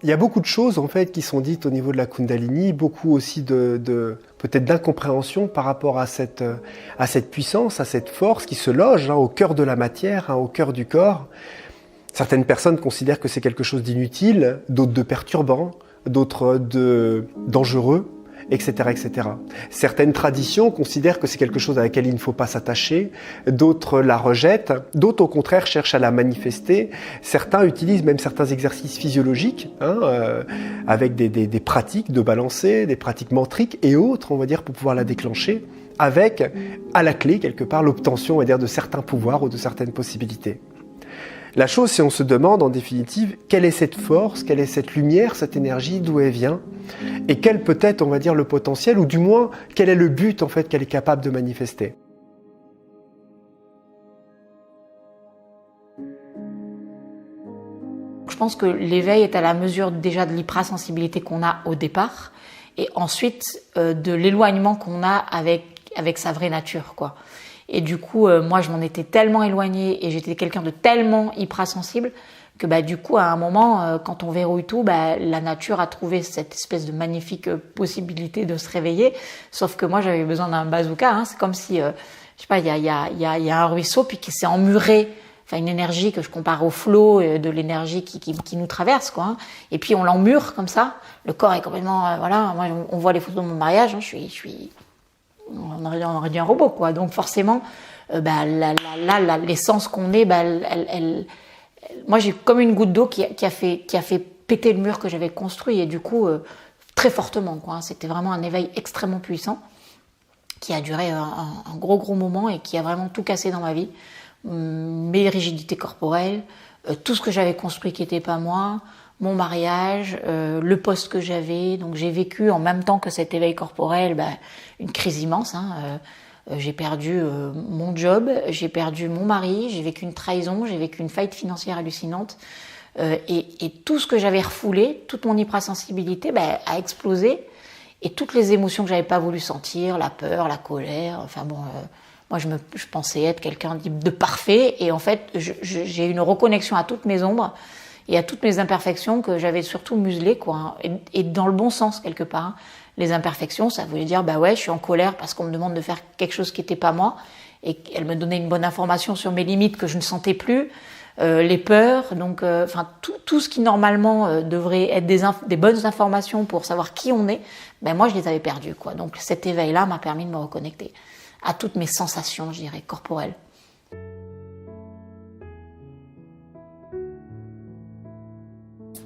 Il y a beaucoup de choses en fait qui sont dites au niveau de la Kundalini, beaucoup aussi peut-être d'incompréhension par rapport à cette puissance, à cette force qui se loge au cœur de la matière, au cœur du corps. Certaines personnes considèrent que c'est quelque chose d'inutile, d'autres de perturbant, d'autres de dangereux, etc., etc. Certaines traditions considèrent que c'est quelque chose à laquelle il ne faut pas s'attacher, d'autres la rejettent, d'autres au contraire cherchent à la manifester. Certains utilisent même certains exercices physiologiques, avec des pratiques de balancer, des pratiques mantriques et autres, on va dire, pour pouvoir la déclencher, avec à la clé quelque part l'obtention, on va dire, de certains pouvoirs ou de certaines possibilités. La chose, c'est on se demande en définitive, quelle est cette force, quelle est cette lumière, cette énergie, d'où elle vient, et quel peut être, on va dire, le potentiel, ou du moins, quel est le but en fait qu'elle est capable de manifester. Je pense que l'éveil est à la mesure déjà de l'hypersensibilité qu'on a au départ, et ensuite de l'éloignement qu'on a avec sa vraie nature, quoi. Et du coup, moi, je m'en étais tellement éloignée et j'étais quelqu'un de tellement hypersensible que du coup, à un moment, quand on verrouille tout, la nature a trouvé cette espèce de magnifique possibilité de se réveiller. Sauf que moi, j'avais besoin d'un bazooka. C'est comme si, je sais pas, il y a un ruisseau puis qui s'est emmuré. Enfin, une énergie que je compare au flot de l'énergie qui nous traverse, quoi. Et puis on l'emmure comme ça. Le corps est complètement, voilà. Moi, on voit les photos de mon mariage. Je suis on aurait dit un robot, quoi. Donc forcément, l'essence qu'on est, moi j'ai comme une goutte d'eau qui a fait péter le mur que j'avais construit, et du coup très fortement, quoi. C'était vraiment un éveil extrêmement puissant qui a duré un gros moment et qui a vraiment tout cassé dans ma vie. Mes rigidités corporelles, tout ce que j'avais construit qui n'était pas moi, mon mariage, le poste que j'avais. Donc j'ai vécu en même temps que cet éveil corporel une crise immense. J'ai perdu mon job, j'ai perdu mon mari, j'ai vécu une trahison, j'ai vécu une faillite financière hallucinante. Et tout ce que j'avais refoulé, toute mon hypersensibilité a explosé. Et toutes les émotions que j'avais pas voulu sentir, la peur, la colère, enfin bon... moi, je pensais être quelqu'un de parfait, et en fait, j'ai une reconnexion à toutes mes ombres et à toutes mes imperfections que j'avais surtout muselées, quoi. Et dans le bon sens, quelque part. Les imperfections, ça voulait dire, je suis en colère parce qu'on me demande de faire quelque chose qui n'était pas moi, et elle me donnait une bonne information sur mes limites que je ne sentais plus, les peurs, donc, tout ce qui normalement devrait être des bonnes informations pour savoir qui on est, moi, je les avais perdues, quoi. Donc, cet éveil-là m'a permis de me reconnecter à toutes mes sensations, je dirais, corporelles.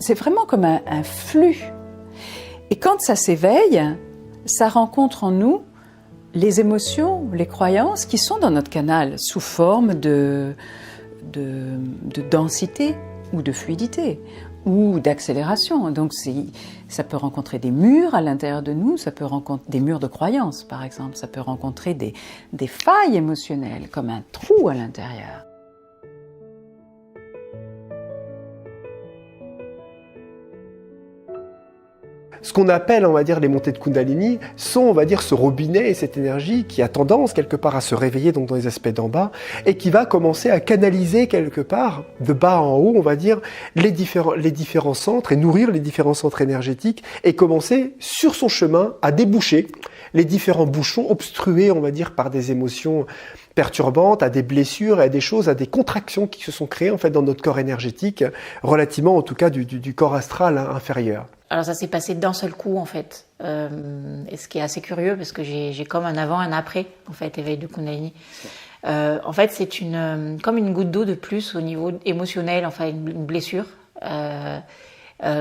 C'est vraiment comme un flux. Et quand ça s'éveille, ça rencontre en nous les émotions, les croyances qui sont dans notre canal sous forme de densité ou de fluidité ou d'accélération. Donc ça peut rencontrer des murs à l'intérieur de nous, ça peut rencontrer des murs de croyances par exemple, ça peut rencontrer des failles émotionnelles comme un trou à l'intérieur. Ce qu'on appelle, on va dire, les montées de Kundalini sont, on va dire, ce robinet et cette énergie qui a tendance quelque part à se réveiller donc dans les aspects d'en bas et qui va commencer à canaliser quelque part, de bas en haut, on va dire, les différents centres et nourrir les différents centres énergétiques et commencer sur son chemin à déboucher les différents bouchons obstrués, on va dire, par des émotions perturbantes, à des blessures, à des choses, à des contractions qui se sont créées en fait dans notre corps énergétique, relativement en tout cas du corps astral inférieur. Alors ça s'est passé d'un seul coup en fait, et ce qui est assez curieux parce que j'ai comme un avant, un après en fait, éveil de Kundalini. En fait c'est comme une goutte d'eau de plus au niveau émotionnel, enfin une blessure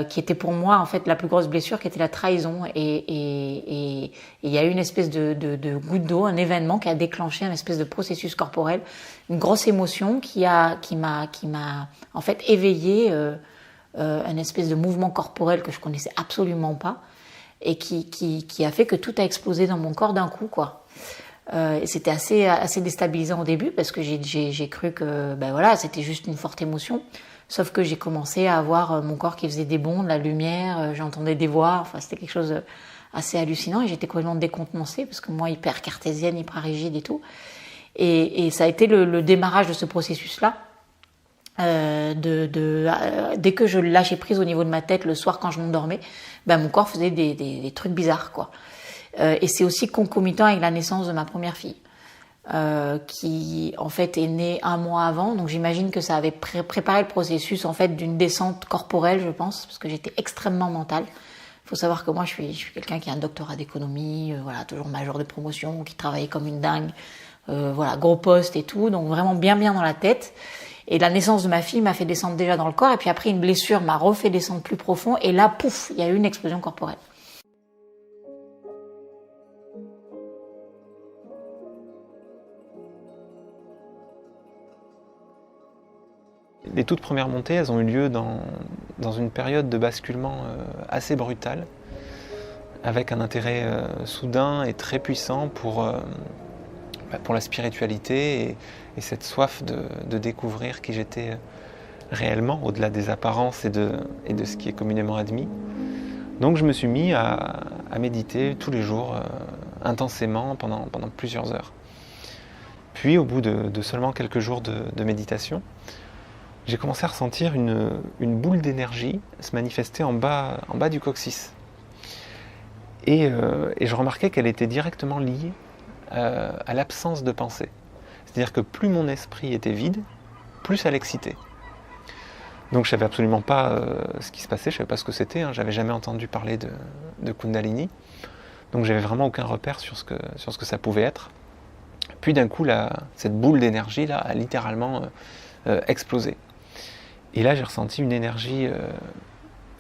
qui était pour moi en fait la plus grosse blessure, qui était la trahison, et il y a eu une espèce de goutte d'eau, un événement qui a déclenché un espèce de processus corporel, une grosse émotion qui m'a en fait éveillé un espèce de mouvement corporel que je connaissais absolument pas, et qui a fait que tout a explosé dans mon corps d'un coup, quoi. Et c'était assez déstabilisant au début parce que j'ai cru que voilà, c'était juste une forte émotion. Sauf que j'ai commencé à avoir mon corps qui faisait des bonds, de la lumière, j'entendais des voix, enfin c'était quelque chose assez hallucinant, et j'étais complètement décontenancée parce que moi, hyper cartésienne, hyper rigide et tout. Et ça a été le démarrage de ce processus-là. Dès que je lâchais prise au niveau de ma tête le soir quand je m'endormais, mon corps faisait des trucs bizarres, quoi. Et c'est aussi concomitant avec la naissance de ma première fille, qui en fait est née 1 mois avant. Donc j'imagine que ça avait préparé le processus en fait d'une descente corporelle, je pense, parce que j'étais extrêmement mentale. Il faut savoir que moi je suis quelqu'un qui a un doctorat d'économie, voilà, toujours major de promotion, qui travaillait comme une dingue, voilà, gros poste et tout, donc vraiment bien dans la tête. Et la naissance de ma fille m'a fait descendre déjà dans le corps, et puis après une blessure m'a refait descendre plus profond, et là, pouf, il y a eu une explosion corporelle. Les toutes premières montées, elles ont eu lieu dans une période de basculement assez brutale, avec un intérêt soudain et très puissant pour la spiritualité et cette soif de découvrir qui j'étais réellement, au-delà des apparences et de ce qui est communément admis. Donc je me suis mis à méditer tous les jours, intensément, pendant plusieurs heures. Puis au bout de seulement quelques jours de méditation, j'ai commencé à ressentir une boule d'énergie se manifester en bas du coccyx. Et je remarquais qu'elle était directement liée à l'absence de pensée. C'est-à-dire que plus mon esprit était vide, plus ça l'excitait. Donc je ne savais absolument pas ce qui se passait, je ne savais pas ce que c'était, hein, j'avais jamais entendu parler de Kundalini. Donc j'avais vraiment aucun repère sur ce que ça pouvait être. Puis d'un coup, cette boule d'énergie là, a littéralement explosé. Et là, j'ai ressenti une énergie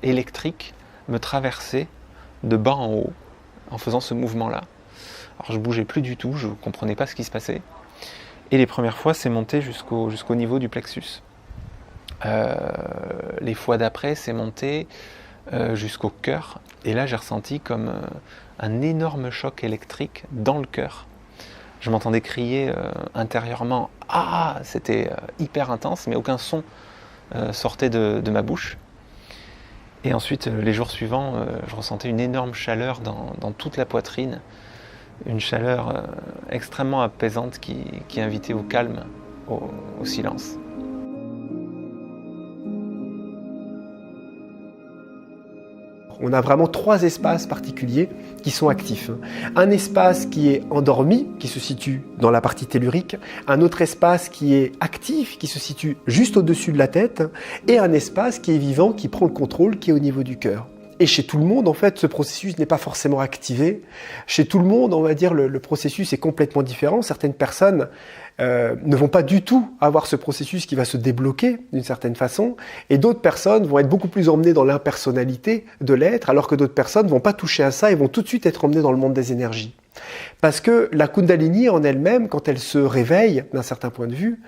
électrique me traverser de bas en haut en faisant ce mouvement-là. Alors je ne bougeais plus du tout, je ne comprenais pas ce qui se passait. Et les premières fois, c'est monté jusqu'au niveau du plexus. Les fois d'après, c'est monté jusqu'au cœur. Et là, j'ai ressenti comme un énorme choc électrique dans le cœur. Je m'entendais crier intérieurement « Ah !» C'était hyper intense, mais aucun son sortait de ma bouche. Et ensuite, les jours suivants, je ressentais une énorme chaleur dans toute la poitrine, une chaleur extrêmement apaisante qui invitait au calme, au silence. On a vraiment 3 espaces particuliers qui sont actifs. Un espace qui est endormi, qui se situe dans la partie tellurique, un autre espace qui est actif, qui se situe juste au-dessus de la tête, et un espace qui est vivant, qui prend le contrôle, qui est au niveau du cœur. Et chez tout le monde, en fait, ce processus n'est pas forcément activé. Chez tout le monde, on va dire, le processus est complètement différent. Certaines personnes ne vont pas du tout avoir ce processus qui va se débloquer d'une certaine façon, et d'autres personnes vont être beaucoup plus emmenées dans l'impersonnalité de l'être, alors que d'autres personnes ne vont pas toucher à ça et vont tout de suite être emmenées dans le monde des énergies. Parce que la Kundalini en elle-même, quand elle se réveille d'un certain point de vue,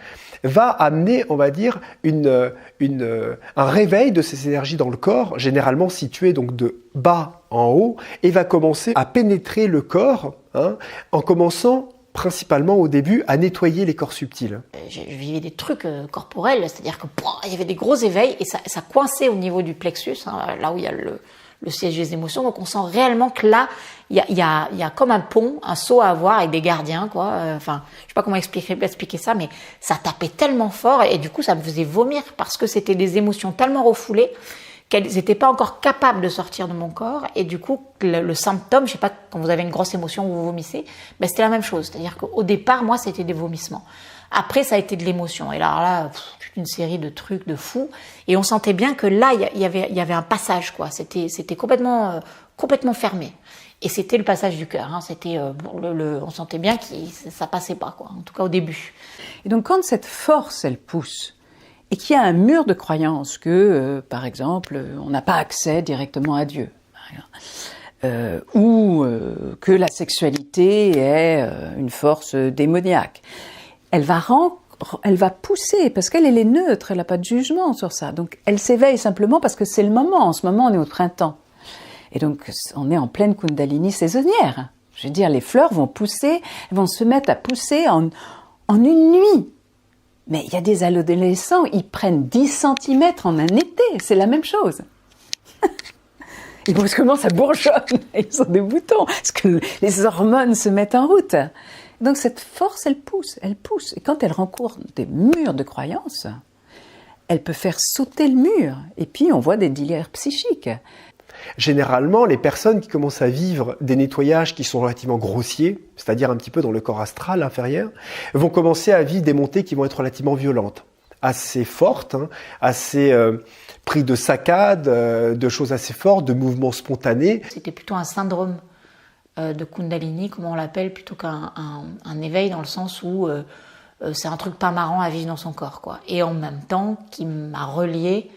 va amener, on va dire, un réveil de ces énergies dans le corps, généralement situées donc de bas en haut, et va commencer à pénétrer le corps, en commençant principalement au début à nettoyer les corps subtils. Je vivais des trucs corporels, c'est-à-dire que il y avait des gros éveils et ça coinçait au niveau du plexus, là où il y a le siège des émotions. Donc on sent réellement que là, il y a comme un pont, un saut à avoir avec des gardiens, quoi. Enfin, je sais pas comment expliquer ça, mais ça tapait tellement fort et du coup ça me faisait vomir parce que c'était des émotions tellement refoulées qu'elles n'étaient pas encore capables de sortir de mon corps. Et du coup, le symptôme, je sais pas, quand vous avez une grosse émotion, vous vomissez, c'était la même chose. C'est-à-dire qu'au départ, moi, c'était des vomissements. Après, ça a été de l'émotion. Et là, une série de trucs de fous. Et on sentait bien que là, il y avait un passage, quoi. C'était complètement fermé. Et c'était le passage du cœur. C'était, on sentait bien que ça passait pas, quoi. En tout cas, au début. Et donc, quand cette force, elle pousse, et qu'il y a un mur de croyance que, par exemple, on n'a pas accès directement à Dieu, ou que la sexualité est une force démoniaque, elle va pousser, parce qu'elle est neutre, elle n'a pas de jugement sur ça. Donc elle s'éveille simplement parce que c'est le moment. En ce moment, on est au printemps. Et donc, on est en pleine Kundalini saisonnière. Je veux dire, les fleurs vont pousser, elles vont se mettre à pousser en une nuit. Mais il y a des adolescents, ils prennent 10 cm en un été, c'est la même chose. Ils commencent à bourgeonner, ils ont des boutons, parce que les hormones se mettent en route. Donc cette force, elle pousse. Et quand elle rencontre des murs de croyances, elle peut faire sauter le mur. Et puis on voit des délires psychiques. Généralement, les personnes qui commencent à vivre des nettoyages qui sont relativement grossiers, c'est-à-dire un petit peu dans le corps astral inférieur, vont commencer à vivre des montées qui vont être relativement violentes, assez fortes, assez pris de saccades, de choses assez fortes, de mouvements spontanés. C'était plutôt un syndrome de Kundalini, comme on l'appelle, plutôt qu'un éveil, dans le sens où c'est un truc pas marrant à vivre dans son corps, quoi. Et en même temps, qui m'a relié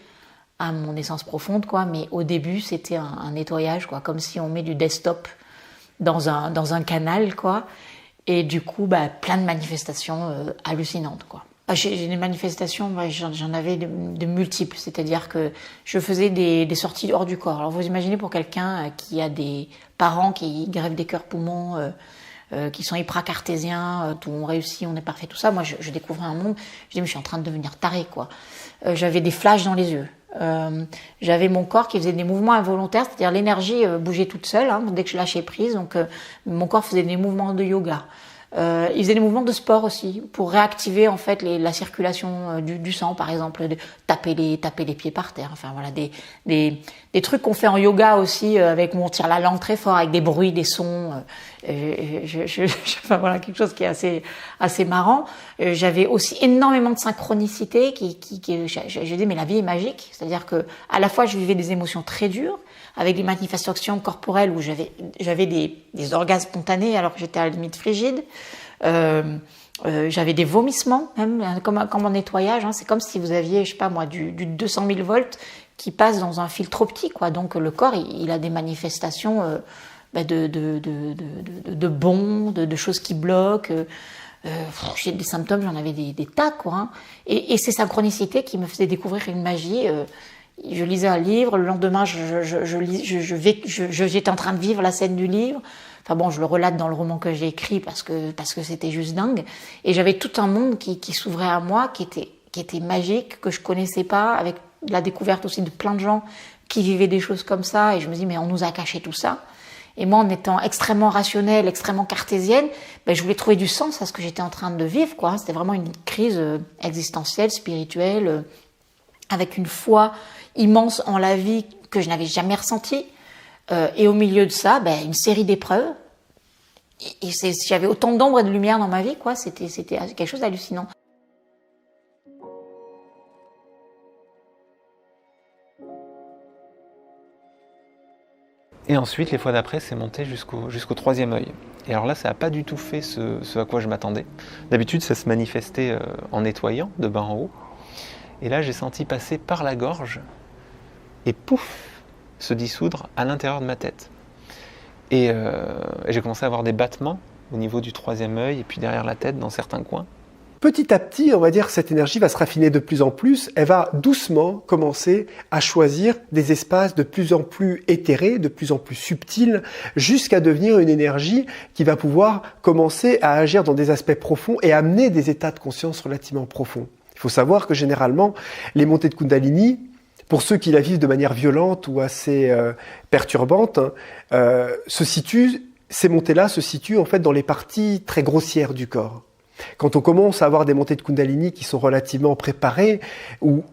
à mon essence profonde, quoi. Mais au début, c'était un nettoyage, quoi, comme si on met du desktop dans un canal, quoi. Et du coup, plein de manifestations hallucinantes, quoi. J'ai des manifestations, j'en avais de multiples, c'est-à-dire que je faisais des sorties hors du corps. Alors vous imaginez, pour quelqu'un qui a des parents qui grèvent des cœurs poumons, qui sont hyper cartésiens, tout on réussit, on est parfait, tout ça. Moi, je découvrais un monde. Je dis, mais je suis en train de devenir taré, quoi. J'avais des flashs dans les yeux. J'avais mon corps qui faisait des mouvements involontaires, c'est-à-dire l'énergie bougeait toute seule, dès que je lâchais prise. Donc, mon corps faisait des mouvements de yoga. Il faisait des mouvements de sport aussi pour réactiver en fait la circulation du sang, par exemple, de taper les pieds par terre. Enfin voilà, des trucs qu'on fait en yoga aussi, avec où on tire la langue très fort, avec des bruits, des sons. Enfin voilà, quelque chose qui est assez marrant. J'avais aussi énormément de synchronicité je dis, mais la vie est magique, c'est-à-dire que à la fois je vivais des émotions très dures avec des manifestations corporelles où j'avais des orgasmes spontanés alors que j'étais à la limite frigide. J'avais des vomissements, même comme en nettoyage. C'est comme si vous aviez, je sais pas moi, du 200 000 volts qui passe dans un fil trop petit, quoi. Donc le corps, il a des manifestations de bonds, de choses qui bloquent. J'ai des symptômes, j'en avais des tas, quoi. Et ces synchronicités qui me faisaient découvrir une magie. Je lisais un livre, le lendemain, j'étais en train de vivre la scène du livre. Enfin bon, je le relate dans le roman que j'ai écrit parce que c'était juste dingue. Et j'avais tout un monde qui s'ouvrait à moi, qui était magique, que je connaissais pas, avec la découverte aussi de plein de gens qui vivaient des choses comme ça. Et je me dis, mais on nous a caché tout ça. Et moi, en étant extrêmement rationnelle, extrêmement cartésienne, je voulais trouver du sens à ce que j'étais en train de vivre, quoi. C'était vraiment une crise existentielle, spirituelle, avec une foi immense en la vie que je n'avais jamais ressentie. Et au milieu de ça, une série d'épreuves. Et j'avais autant d'ombre et de lumière dans ma vie, quoi. C'était quelque chose d'hallucinant. Et ensuite, les fois d'après, c'est monté jusqu'au troisième œil. Et alors là, ça n'a pas du tout fait ce à quoi je m'attendais. D'habitude, ça se manifestait en nettoyant de bas en haut. Et là, j'ai senti passer par la gorge et pouf, se dissoudre à l'intérieur de ma tête. Et j'ai commencé à avoir des battements au niveau du troisième œil et puis derrière la tête dans certains coins. Petit à petit, on va dire, cette énergie va se raffiner de plus en plus. Elle va doucement commencer à choisir des espaces de plus en plus éthérés, de plus en plus subtils, jusqu'à devenir une énergie qui va pouvoir commencer à agir dans des aspects profonds et amener des états de conscience relativement profonds. Il faut savoir que généralement, les montées de Kundalini, pour ceux qui la vivent de manière violente ou assez perturbante, ces montées-là se situent en fait dans les parties très grossières du corps. Quand on commence à avoir des montées de Kundalini qui sont relativement préparées, où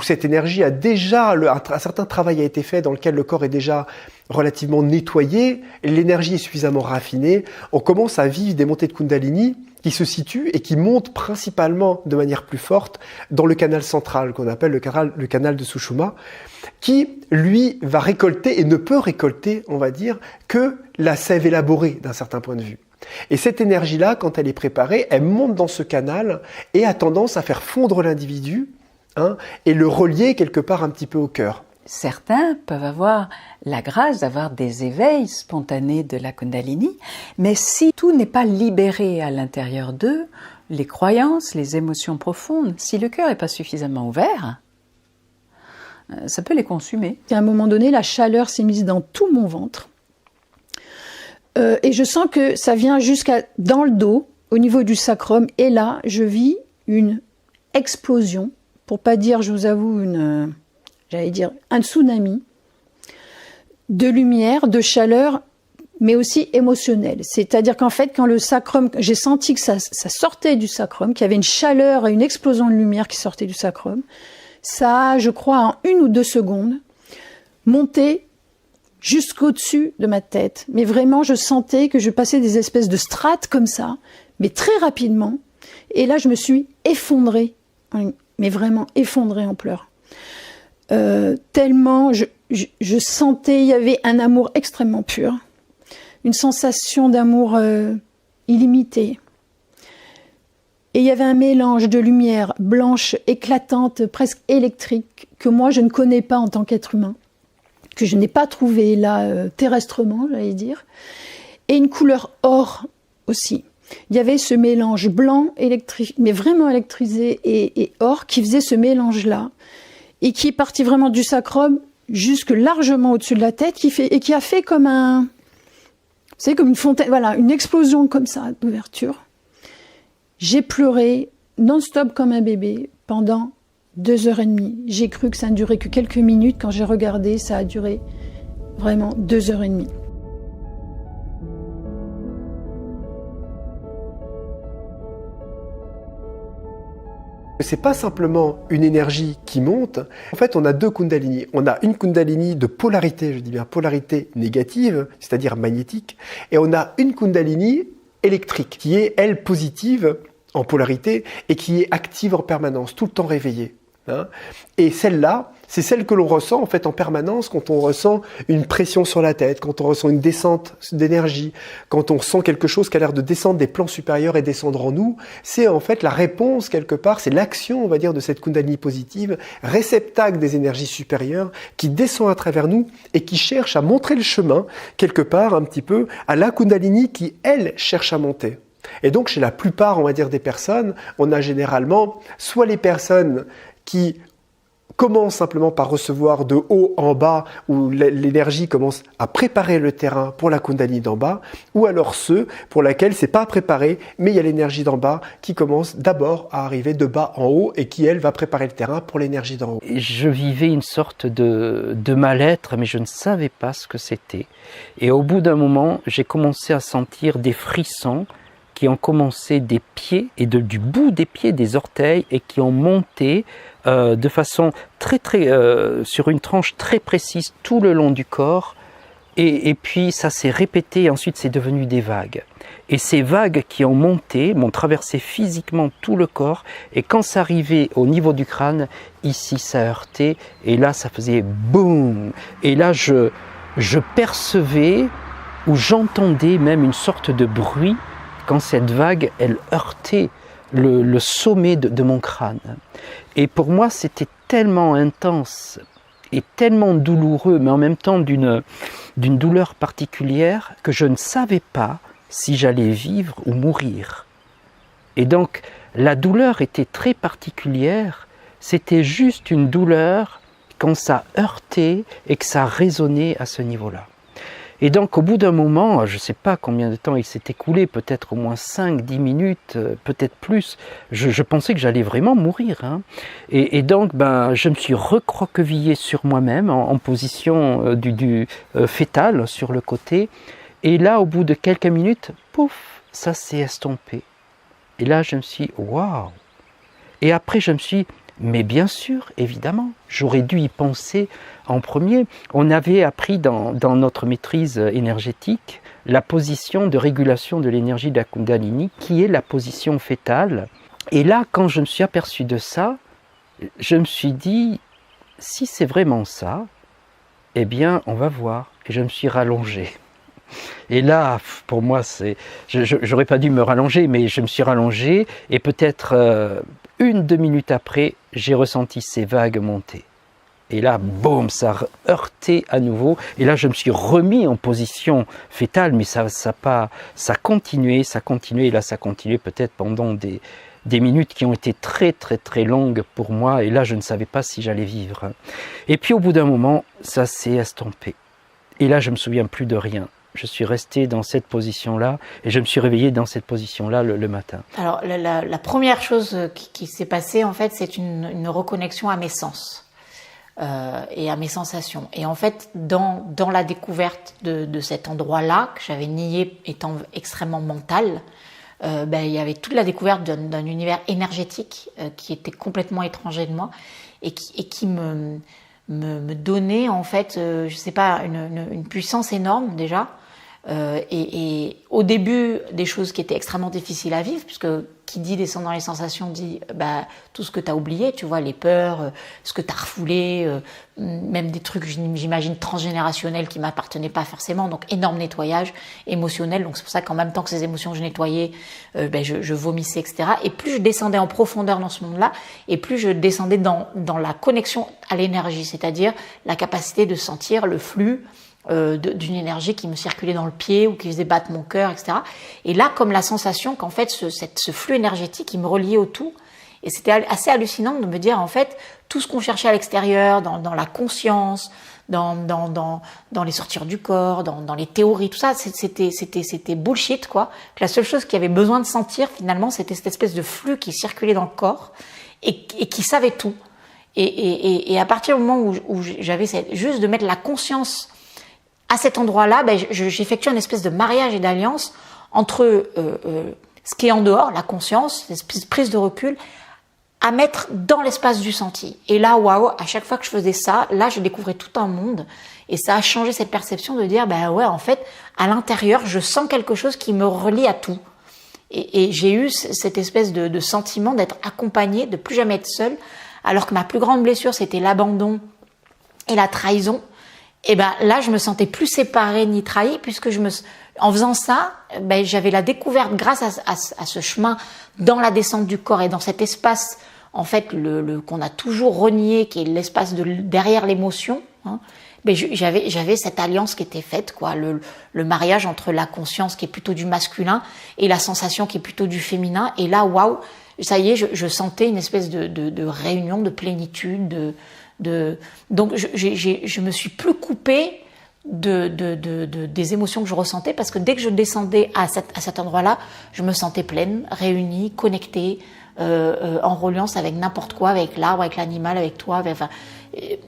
cette énergie a déjà, un certain travail a été fait dans lequel le corps est déjà relativement nettoyé, l'énergie est suffisamment raffinée, on commence à vivre des montées de Kundalini qui se situent et qui montent principalement de manière plus forte dans le canal central, qu'on appelle le canal de Sushumna, qui, lui, va récolter et ne peut récolter, on va dire, que la sève élaborée d'un certain point de vue. Et cette énergie-là, quand elle est préparée, elle monte dans ce canal et a tendance à faire fondre l'individu et le relier quelque part un petit peu au cœur. Certains peuvent avoir la grâce d'avoir des éveils spontanés de la Kundalini, mais si tout n'est pas libéré à l'intérieur d'eux, les croyances, les émotions profondes, si le cœur n'est pas suffisamment ouvert, ça peut les consumer. À un moment donné, la chaleur s'est mise dans tout mon ventre. Et je sens que ça vient jusqu'à dans le dos, au niveau du sacrum. Et là, je vis une explosion, pour pas dire, je vous avoue, un tsunami de lumière, de chaleur, mais aussi émotionnelle. C'est-à-dire qu'en fait, quand le sacrum, j'ai senti que ça sortait du sacrum, qu'il y avait une chaleur et une explosion de lumière qui sortait du sacrum, Ça a, je crois, en 1 ou 2 secondes, monté jusqu'au-dessus de ma tête. Mais vraiment, je sentais que je passais des espèces de strates comme ça, mais très rapidement. Et là, je me suis effondrée, mais vraiment effondrée en pleurs. Tellement je sentais, il y avait un amour extrêmement pur, une sensation d'amour illimité. Et il y avait un mélange de lumière blanche, éclatante, presque électrique, que moi je ne connais pas en tant qu'être humain, que je n'ai pas trouvé là terrestrement, j'allais dire, et une couleur or aussi. Il y avait ce mélange blanc, électrique, mais vraiment électrisé, et or, qui faisait ce mélange-là, et qui est parti vraiment du sacrum jusque largement au-dessus de la tête, qui a fait comme un... Vous savez, comme une fontaine, voilà, une explosion comme ça, d'ouverture. J'ai pleuré non-stop comme un bébé pendant 2h30. J'ai cru que ça ne durait que quelques minutes. Quand j'ai regardé, ça a duré vraiment 2h30. C'est pas simplement une énergie qui monte. En fait, on a 2 kundalini. On a une kundalini de polarité, je dis bien polarité négative, c'est-à-dire magnétique, et on a une kundalini électrique, qui est, elle, positive en polarité et qui est active en permanence, tout le temps réveillée. Et celle-là, c'est celle que l'on ressent en fait en permanence quand on ressent une pression sur la tête, quand on ressent une descente d'énergie, quand on sent quelque chose qui a l'air de descendre des plans supérieurs et descendre en nous. C'est en fait la réponse quelque part, c'est l'action on va dire de cette kundalini positive, réceptacle des énergies supérieures qui descend à travers nous et qui cherche à montrer le chemin quelque part un petit peu à la kundalini qui elle cherche à monter. Et donc chez la plupart on va dire des personnes, on a généralement soit les personnes qui commencent simplement par recevoir de haut en bas, où l'énergie commence à préparer le terrain pour la Kundalini d'en bas, ou alors ceux pour lesquels c'est pas préparé, mais il y a l'énergie d'en bas qui commence d'abord à arriver de bas en haut et qui, elle, va préparer le terrain pour l'énergie d'en haut. Je vivais une sorte de mal-être, mais je ne savais pas ce que c'était. Et au bout d'un moment, j'ai commencé à sentir des frissons qui ont commencé des pieds et du bout des pieds, des orteils, et qui ont monté de façon sur une tranche très précise tout le long du corps. Et puis ça s'est répété, et ensuite c'est devenu des vagues. Et ces vagues qui ont monté m'ont traversé physiquement tout le corps, et quand ça arrivait au niveau du crâne, ici ça heurtait, et là ça faisait boum. Et là je percevais, ou j'entendais même une sorte de bruit, quand cette vague, elle heurtait le sommet de mon crâne. Et pour moi, c'était tellement intense et tellement douloureux, mais en même temps d'une douleur particulière, que je ne savais pas si j'allais vivre ou mourir. Et donc, la douleur était très particulière, c'était juste une douleur quand ça heurtait et que ça résonnait à ce niveau-là. Et donc, au bout d'un moment, je ne sais pas combien de temps il s'est écoulé, peut-être au moins 5-10 minutes, peut-être plus, je pensais que j'allais vraiment mourir. Et donc, je me suis recroquevillé sur moi-même, en position fétale, sur le côté. Et là, au bout de quelques minutes, pouf, ça s'est estompé. Et là, je me suis dit, waouh! Et après, je me suis dit, mais bien sûr, évidemment, j'aurais dû y penser en premier. On avait appris dans notre maîtrise énergétique la position de régulation de l'énergie de la Kundalini, qui est la position fétale. Et là, quand je me suis aperçu de ça, je me suis dit, si c'est vraiment ça, eh bien, on va voir. Et je me suis rallongé. Et là, pour moi, j'aurais pas dû me rallonger, mais je me suis rallongé, et peut-être 1-2 minutes après, j'ai ressenti ces vagues monter. Et là, boum, ça a heurté à nouveau. Et là, je me suis remis en position fétale, mais ça continuait. Et là, ça continuait peut-être pendant des minutes qui ont été très longues pour moi. Et là, je ne savais pas si j'allais vivre. Et puis, au bout d'un moment, ça s'est estompé. Et là, je ne me souviens plus de rien. Je suis resté dans cette position-là et je me suis réveillé dans cette position-là le matin. Alors, la première chose qui s'est passée, en fait, c'est une reconnexion à mes sens et à mes sensations. Et en fait, dans la découverte de cet endroit-là, que j'avais nié étant extrêmement mental, il y avait toute la découverte d'un univers énergétique qui était complètement étranger de moi. et qui me donnait en fait, je sais pas, une puissance énorme déjà. Et au début, des choses qui étaient extrêmement difficiles à vivre, puisque qui dit descendre dans les sensations dit tout ce que tu as oublié, tu vois, les peurs, ce que tu as refoulé, même des trucs, j'imagine, transgénérationnels qui m'appartenaient pas forcément, donc énorme nettoyage émotionnel. Donc c'est pour ça qu'en même temps que ces émotions que je nettoyais, je vomissais, etc. Et plus je descendais en profondeur dans ce monde-là, et plus je descendais dans la connexion à l'énergie, c'est-à-dire la capacité de sentir le flux d'une énergie qui me circulait dans le pied ou qui faisait battre mon cœur, etc. Et là, comme la sensation qu'en fait, ce flux énergétique, il me reliait au tout. Et c'était assez hallucinant de me dire, en fait, tout ce qu'on cherchait à l'extérieur, dans la conscience, dans les sorties du corps, dans les théories, tout ça, c'était bullshit, quoi. Que la seule chose qu'il y avait besoin de sentir, finalement, c'était cette espèce de flux qui circulait dans le corps et qui savait tout. Et à partir du moment où j'avais juste de mettre la conscience à cet endroit-là, j'effectue une espèce de mariage et d'alliance entre ce qui est en dehors, la conscience, cette prise de recul, à mettre dans l'espace du senti. Et là, waouh, à chaque fois que je faisais ça, là, je découvrais tout un monde. Et ça a changé cette perception de dire, ouais, en fait, à l'intérieur, je sens quelque chose qui me relie à tout. Et j'ai eu cette espèce de sentiment d'être accompagnée, de plus jamais être seule, alors que ma plus grande blessure, c'était l'abandon et la trahison. Et là, je me sentais plus séparée ni trahie, puisque en faisant ça, j'avais la découverte grâce à ce chemin dans la descente du corps et dans cet espace, en fait, qu'on a toujours renié, qui est l'espace derrière l'émotion. Hein, j'avais cette alliance qui était faite, quoi, le mariage entre la conscience qui est plutôt du masculin et la sensation qui est plutôt du féminin. Et là, waouh, ça y est, je sentais une espèce de réunion, de plénitude, donc je me suis plus coupée des émotions que je ressentais, parce que dès que je descendais à cet endroit-là, je me sentais pleine, réunie, connectée, en reliance avec n'importe quoi, avec l'arbre, avec l'animal, avec toi.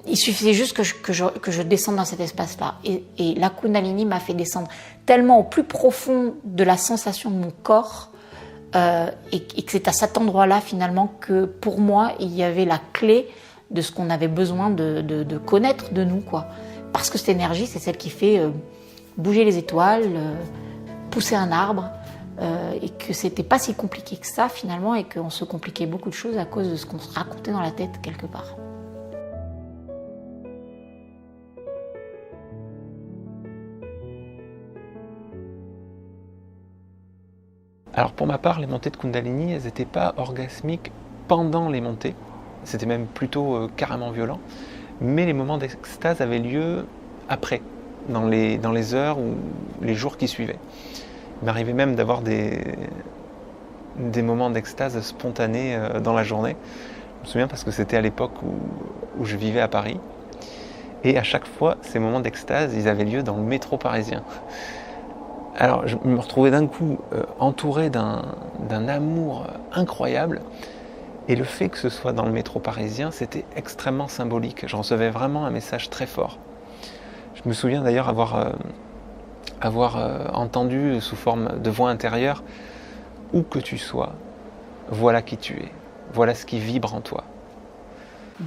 Il suffisait juste que je descende dans cet espace-là. Et la Kundalini m'a fait descendre tellement au plus profond de la sensation de mon corps, et que c'est à cet endroit-là finalement que pour moi il y avait la clé de ce qu'on avait besoin de connaître de nous, quoi. Parce que cette énergie, c'est celle qui fait bouger les étoiles, pousser un arbre, et que c'était pas si compliqué que ça finalement, et qu'on se compliquait beaucoup de choses à cause de ce qu'on se racontait dans la tête quelque part. Alors pour ma part, les montées de Kundalini, elles n'étaient pas orgasmiques pendant les montées. C'était même plutôt carrément violent. Mais les moments d'extase avaient lieu après, dans les heures ou les jours qui suivaient. Il m'arrivait même d'avoir des moments d'extase spontanés dans la journée. Je me souviens parce que c'était à l'époque où je vivais à Paris. Et à chaque fois, ces moments d'extase, ils avaient lieu dans le métro parisien. Alors je me retrouvais d'un coup entouré d'un amour incroyable. Et le fait que ce soit dans le métro parisien, c'était extrêmement symbolique. Je recevais vraiment un message très fort. Je me souviens d'ailleurs avoir entendu sous forme de voix intérieure « Où que tu sois, voilà qui tu es, voilà ce qui vibre en toi ».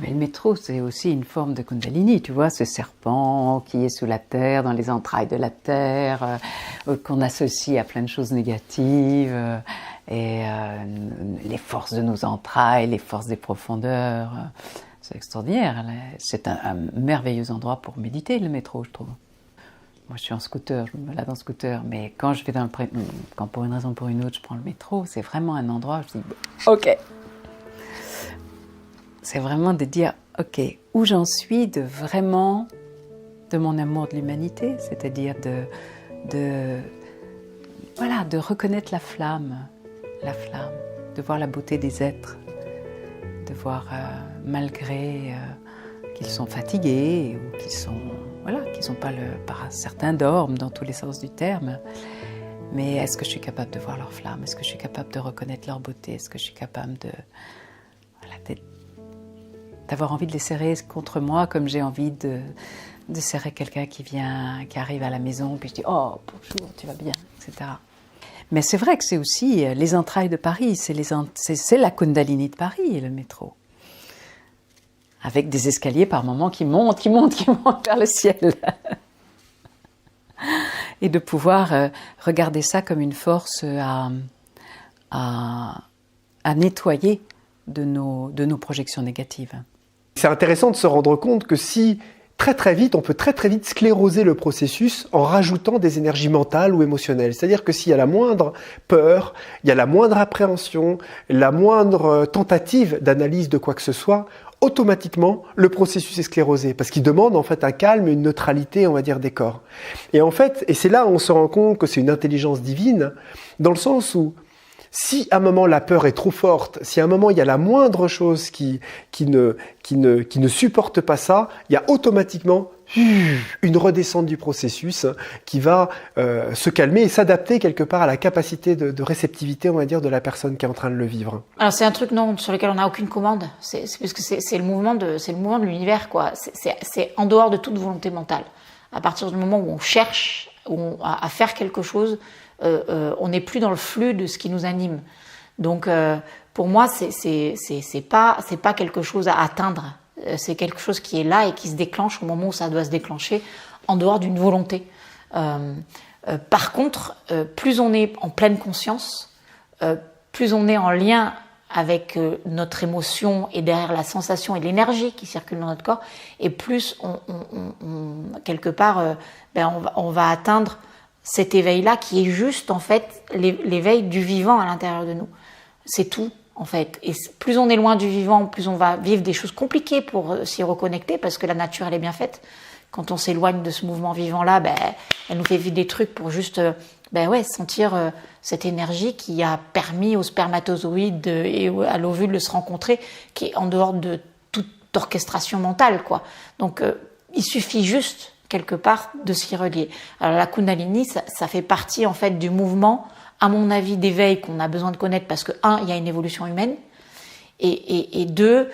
Mais le métro, c'est aussi une forme de Kundalini, tu vois, ce serpent qui est sous la terre, dans les entrailles de la terre, qu'on associe à plein de choses négatives, et les forces de nos entrailles, les forces des profondeurs. C'est extraordinaire. C'est un merveilleux endroit pour méditer, le métro, je trouve. Moi, je suis en scooter, je me balade en scooter, mais quand je vais quand pour une raison ou pour une autre, je prends le métro, c'est vraiment un endroit où je dis « Ok ». C'est vraiment de dire, ok, où j'en suis de mon amour de l'humanité, c'est-à-dire de reconnaître la flamme, de voir la beauté des êtres, de voir malgré qu'ils sont fatigués ou qu'ils sont pas certains dorment dans tous les sens du terme. Mais est-ce que je suis capable de voir leur flamme? Est-ce que je suis capable de reconnaître leur beauté? Est-ce que je suis capable d'avoir envie de les serrer contre moi, comme j'ai envie de serrer quelqu'un qui arrive à la maison, puis je dis « Oh, bonjour, tu vas bien », etc. Mais c'est vrai que c'est aussi les entrailles de Paris, c'est la Kundalini de Paris, le métro. avec des escaliers par moments qui montent vers le ciel. Et de pouvoir regarder ça comme une force à nettoyer de nos projections négatives. C'est intéressant de se rendre compte que si on peut très très vite scléroser le processus en rajoutant des énergies mentales ou émotionnelles. C'est-à-dire que s'il y a la moindre peur, il y a la moindre appréhension, la moindre tentative d'analyse de quoi que ce soit, automatiquement, le processus est sclérosé, parce qu'il demande en fait un calme, une neutralité, on va dire, des corps. Et en fait, et c'est là où on se rend compte que c'est une intelligence divine, dans le sens où si à un moment la peur est trop forte, si à un moment il y a la moindre chose qui ne supporte pas ça, il y a automatiquement une redescente du processus qui va se calmer et s'adapter quelque part à la capacité de réceptivité, on va dire, de la personne qui est en train de le vivre. Alors c'est un truc sur lequel on n'a aucune commande. C'est parce que c'est le mouvement de l'univers, quoi. C'est en dehors de toute volonté mentale. À partir du moment où on cherche à faire quelque chose, on n'est plus dans le flux de ce qui nous anime. Donc pour moi c'est pas quelque chose à atteindre. C'est quelque chose qui est là et qui se déclenche au moment où ça doit se déclencher, en dehors d'une volonté. Par contre, plus on est en pleine conscience, plus on est en lien avec notre émotion et derrière la sensation et l'énergie qui circule dans notre corps, et plus quelque part, on va atteindre cet éveil-là qui est juste en fait l'éveil du vivant à l'intérieur de nous. C'est tout en fait. Et plus on est loin du vivant, plus on va vivre des choses compliquées pour s'y reconnecter, parce que la nature elle est bien faite. Quand on s'éloigne de ce mouvement vivant-là, elle nous fait vivre des trucs pour juste sentir cette énergie qui a permis au spermatozoïde et à l'ovule de se rencontrer, qui est en dehors de toute orchestration mentale, quoi. Donc il suffit juste quelque part de s'y relier. Alors la Kundalini, ça fait partie en fait du mouvement, à mon avis, d'éveil qu'on a besoin de connaître, parce que il y a une évolution humaine, et deux,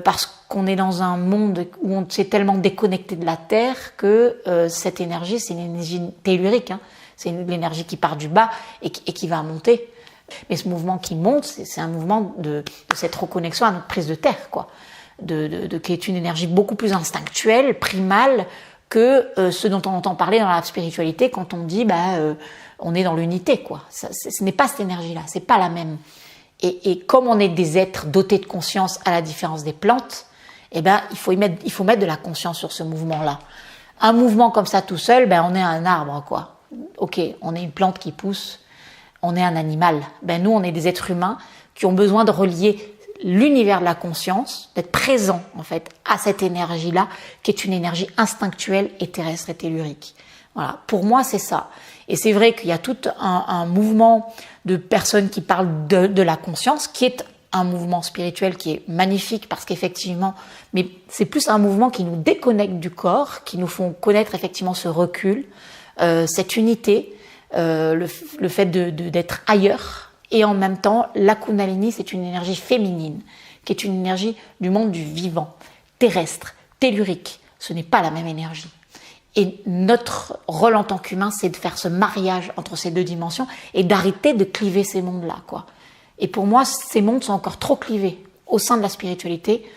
parce qu'on est dans un monde où on s'est tellement déconnecté de la Terre que cette énergie, c'est une énergie tellurique, c'est l'énergie qui part du bas et qui va monter. Mais ce mouvement qui monte, c'est un mouvement de cette reconnexion à notre prise de terre, quoi, qui est une énergie beaucoup plus instinctuelle, primale, que ce dont on entend parler dans la spiritualité quand on dit on est dans l'unité, quoi. Ce n'est pas cette énergie-là, c'est pas la même. Et comme on est des êtres dotés de conscience à la différence des plantes, il faut mettre de la conscience sur ce mouvement-là. Un mouvement comme ça tout seul, on est un arbre, quoi. Ok, on est une plante qui pousse, on est un animal. Nous, on est des êtres humains qui ont besoin de relier l'univers de la conscience, d'être présent en fait à cette énergie-là, qui est une énergie instinctuelle et terrestre et tellurique. Voilà, pour moi c'est ça. Et c'est vrai qu'il y a tout un mouvement de personnes qui parlent de la conscience, qui est un mouvement spirituel qui est magnifique, parce qu'effectivement, mais c'est plus un mouvement qui nous déconnecte du corps, qui nous font connaître effectivement ce recul, cette unité, le fait d'être ailleurs. Et en même temps, la Kundalini, c'est une énergie féminine, qui est une énergie du monde du vivant, terrestre, tellurique. Ce n'est pas la même énergie. Et notre rôle en tant qu'humain, c'est de faire ce mariage entre ces deux dimensions et d'arrêter de cliver ces mondes-là, quoi. Et pour moi, ces mondes sont encore trop clivés au sein de la spiritualité,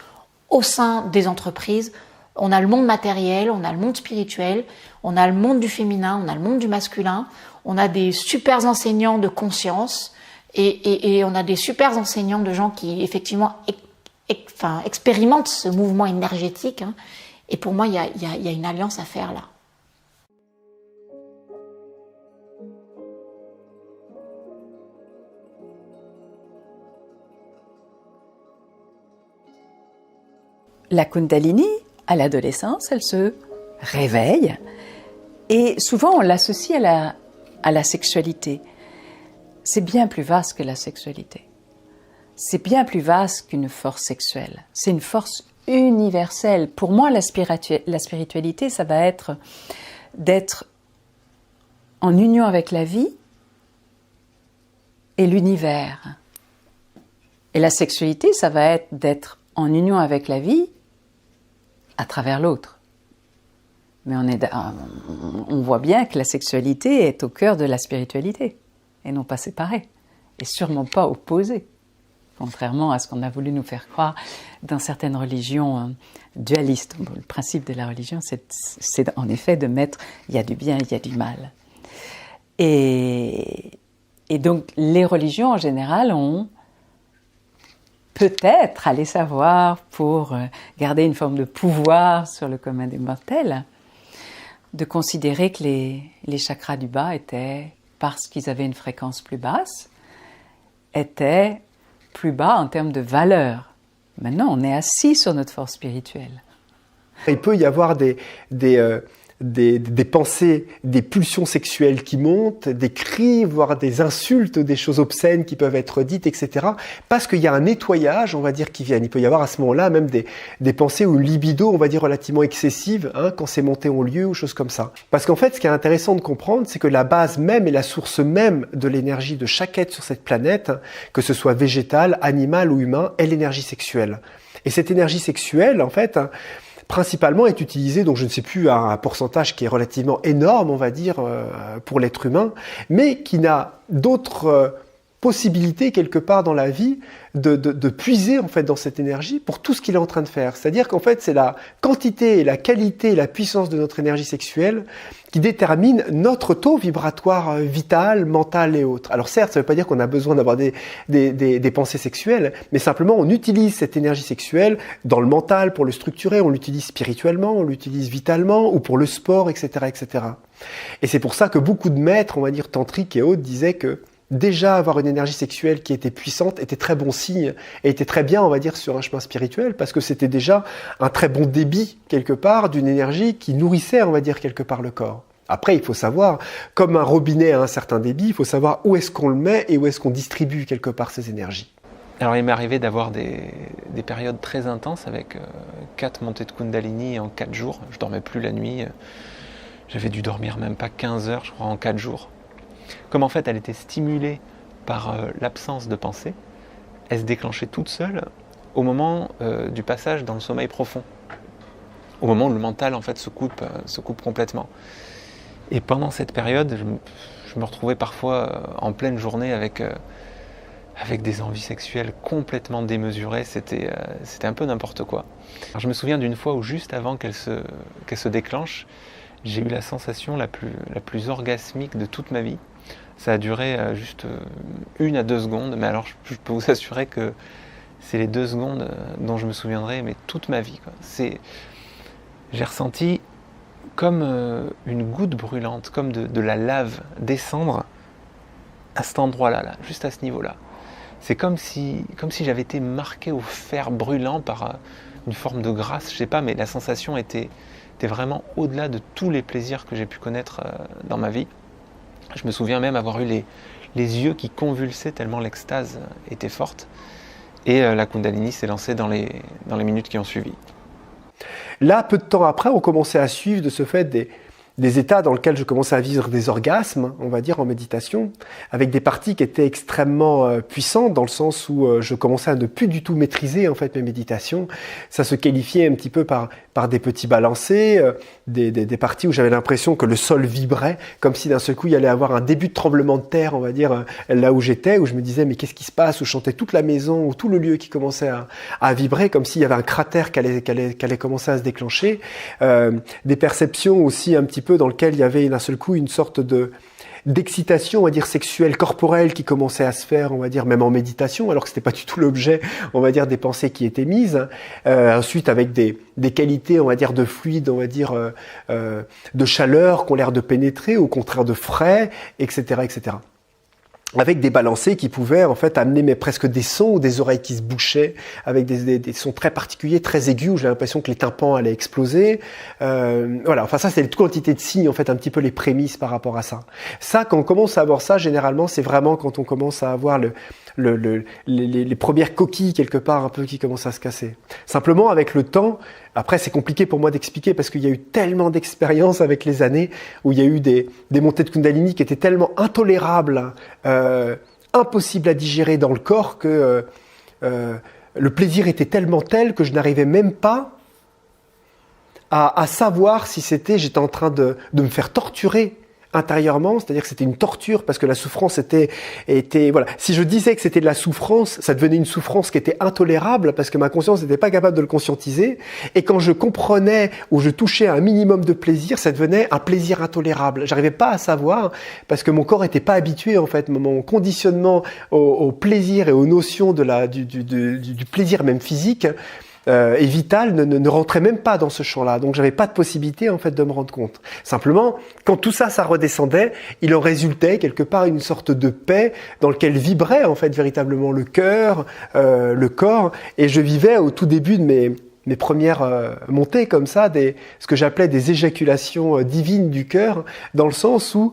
au sein des entreprises. On a le monde matériel, on a le monde spirituel, on a le monde du féminin, on a le monde du masculin, on a des super enseignants de conscience, et on a des super enseignants de gens qui effectivement expérimentent ce mouvement énergétique. Et pour moi, il y a une alliance à faire là. La Kundalini, à l'adolescence, elle se réveille, et souvent on l'associe à la sexualité. C'est bien plus vaste que la sexualité. C'est bien plus vaste qu'une force sexuelle. C'est une force universelle. Pour moi, la spiritualité, ça va être d'être en union avec la vie et l'univers. Et la sexualité, ça va être d'être en union avec la vie à travers l'autre. Mais on voit bien que la sexualité est au cœur de la spiritualité, et non pas séparée, et sûrement pas opposée. contrairement à ce qu'on a voulu nous faire croire dans certaines religions dualistes. Bon, le principe de la religion, c'est en effet de mettre il y a du bien, il y a du mal. Et donc les religions en général ont peut-être, allez savoir, pour garder une forme de pouvoir sur le commun des mortels, de considérer que les chakras du bas étaient, parce qu'ils avaient une fréquence plus basse, étaient plus bas en termes de valeur. Maintenant, on est assis sur notre force spirituelle. Il peut y avoir des pensées, des pulsions sexuelles qui montent, des cris, voire des insultes, des choses obscènes qui peuvent être dites, etc. Parce qu'il y a un nettoyage, on va dire, qui vient. Il peut y avoir à ce moment-là même des pensées ou une libido, on va dire, relativement excessive, quand ces montées ont lieu ou choses comme ça. Parce qu'en fait, ce qui est intéressant de comprendre, c'est que la base même et la source même de l'énergie de chaque être sur cette planète, que ce soit végétal, animal ou humain, est l'énergie sexuelle. Et cette énergie sexuelle, en fait, principalement est utilisé, donc je ne sais plus, à un pourcentage qui est relativement énorme, on va dire, pour l'être humain, mais qui n'a d'autres possibilités quelque part dans la vie de puiser en fait dans cette énergie pour tout ce qu'il est en train de faire. C'est-à-dire qu'en fait, c'est la quantité et la qualité et la puissance de notre énergie sexuelle qui détermine notre taux vibratoire vital, mental et autres. Alors certes, ça ne veut pas dire qu'on a besoin d'avoir des pensées sexuelles, mais simplement on utilise cette énergie sexuelle dans le mental pour le structurer, on l'utilise spirituellement, on l'utilise vitalement ou pour le sport, etc., etc. Et c'est pour ça que beaucoup de maîtres, on va dire tantriques et autres, disaient que déjà avoir une énergie sexuelle qui était puissante était très bon signe et était très bien, on va dire, sur un chemin spirituel parce que c'était déjà un très bon débit quelque part d'une énergie qui nourrissait, on va dire, quelque part le corps. Après, il faut savoir, comme un robinet a un certain débit, il faut savoir où est-ce qu'on le met et où est-ce qu'on distribue quelque part ces énergies. Alors il m'est arrivé d'avoir des périodes très intenses avec 4 montées de Kundalini en 4 jours. Je dormais plus la nuit, j'avais dû dormir même pas 15 heures, je crois, en 4 jours. Comme en fait elle était stimulée par l'absence de pensée, elle se déclenchait toute seule au moment du passage dans le sommeil profond, au moment où le mental en fait se coupe complètement. Et pendant cette période, je me retrouvais parfois en pleine journée avec des envies sexuelles complètement démesurées, c'était un peu n'importe quoi. Alors, je me souviens d'une fois où juste avant qu'elle se déclenche, j'ai eu la sensation la plus orgasmique de toute ma vie. Ça a duré juste 1 à 2 secondes, mais alors je peux vous assurer que c'est les 2 secondes dont je me souviendrai mais toute ma vie, quoi. J'ai ressenti comme une goutte brûlante, comme de la lave descendre à cet endroit-là, juste à ce niveau-là. C'est comme si j'avais été marqué au fer brûlant par une forme de grâce, je sais pas, mais la sensation était vraiment au-delà de tous les plaisirs que j'ai pu connaître dans ma vie. Je me souviens même avoir eu les yeux qui convulsaient tellement l'extase était forte. Et la Kundalini s'est lancée dans les minutes qui ont suivi. Là, peu de temps après, on commençait à suivre de ce fait des états dans lesquels je commençais à vivre des orgasmes, on va dire, en méditation, avec des parties qui étaient extrêmement puissantes, dans le sens où je commençais à ne plus du tout maîtriser en fait mes méditations. Ça se qualifiait un petit peu par des petits balancés, des parties où j'avais l'impression que le sol vibrait, comme si d'un seul coup il y allait avoir un début de tremblement de terre, on va dire, là où j'étais, où je me disais mais qu'est-ce qui se passe, où je sentais toute la maison, ou tout le lieu qui commençait à vibrer, comme s'il y avait un cratère qui allait commencer à se déclencher. Des perceptions aussi un petit peu dans lequel il y avait d'un seul coup une sorte d'excitation, on va dire, sexuelle, corporelle qui commençait à se faire, on va dire, même en méditation, alors que c'était pas du tout l'objet, on va dire, des pensées qui étaient mises. Ensuite, avec des qualités, on va dire, de fluide, on va dire, de chaleur, qui ont l'air de pénétrer, au contraire de frais, etc., etc. Avec des balancés qui pouvaient en fait amener presque des sons ou des oreilles qui se bouchaient, avec des sons très particuliers, très aigus, où j'ai l'impression que les tympans allaient exploser. Voilà, enfin ça c'est toute quantité de signes, en fait un petit peu les prémices par rapport à ça. Ça, quand on commence à avoir ça, généralement c'est vraiment quand on commence à avoir les premières coquilles quelque part un peu qui commencent à se casser. Simplement avec le temps, après c'est compliqué pour moi d'expliquer parce qu'il y a eu tellement d'expériences avec les années où il y a eu des montées de Kundalini qui étaient tellement intolérables, impossibles à digérer dans le corps que le plaisir était tellement tel que je n'arrivais même pas à savoir si j'étais en train de me faire torturer intérieurement, c'est-à-dire que c'était une torture parce que la souffrance était voilà. Si je disais que c'était de la souffrance, ça devenait une souffrance qui était intolérable parce que ma conscience n'était pas capable de le conscientiser. Et quand je comprenais ou je touchais à un minimum de plaisir, ça devenait un plaisir intolérable. J'arrivais pas à savoir parce que mon corps était pas habitué en fait, mon conditionnement au plaisir et aux notions du plaisir même physique. Et vital ne rentrait même pas dans ce champ-là. Donc j'avais pas de possibilité en fait de me rendre compte. Simplement, quand tout ça redescendait, il en résultait quelque part une sorte de paix dans lequel vibrait en fait véritablement le cœur, le corps. Et je vivais au tout début de mes premières montées comme ça, ce que j'appelais des éjaculations divines du cœur, dans le sens où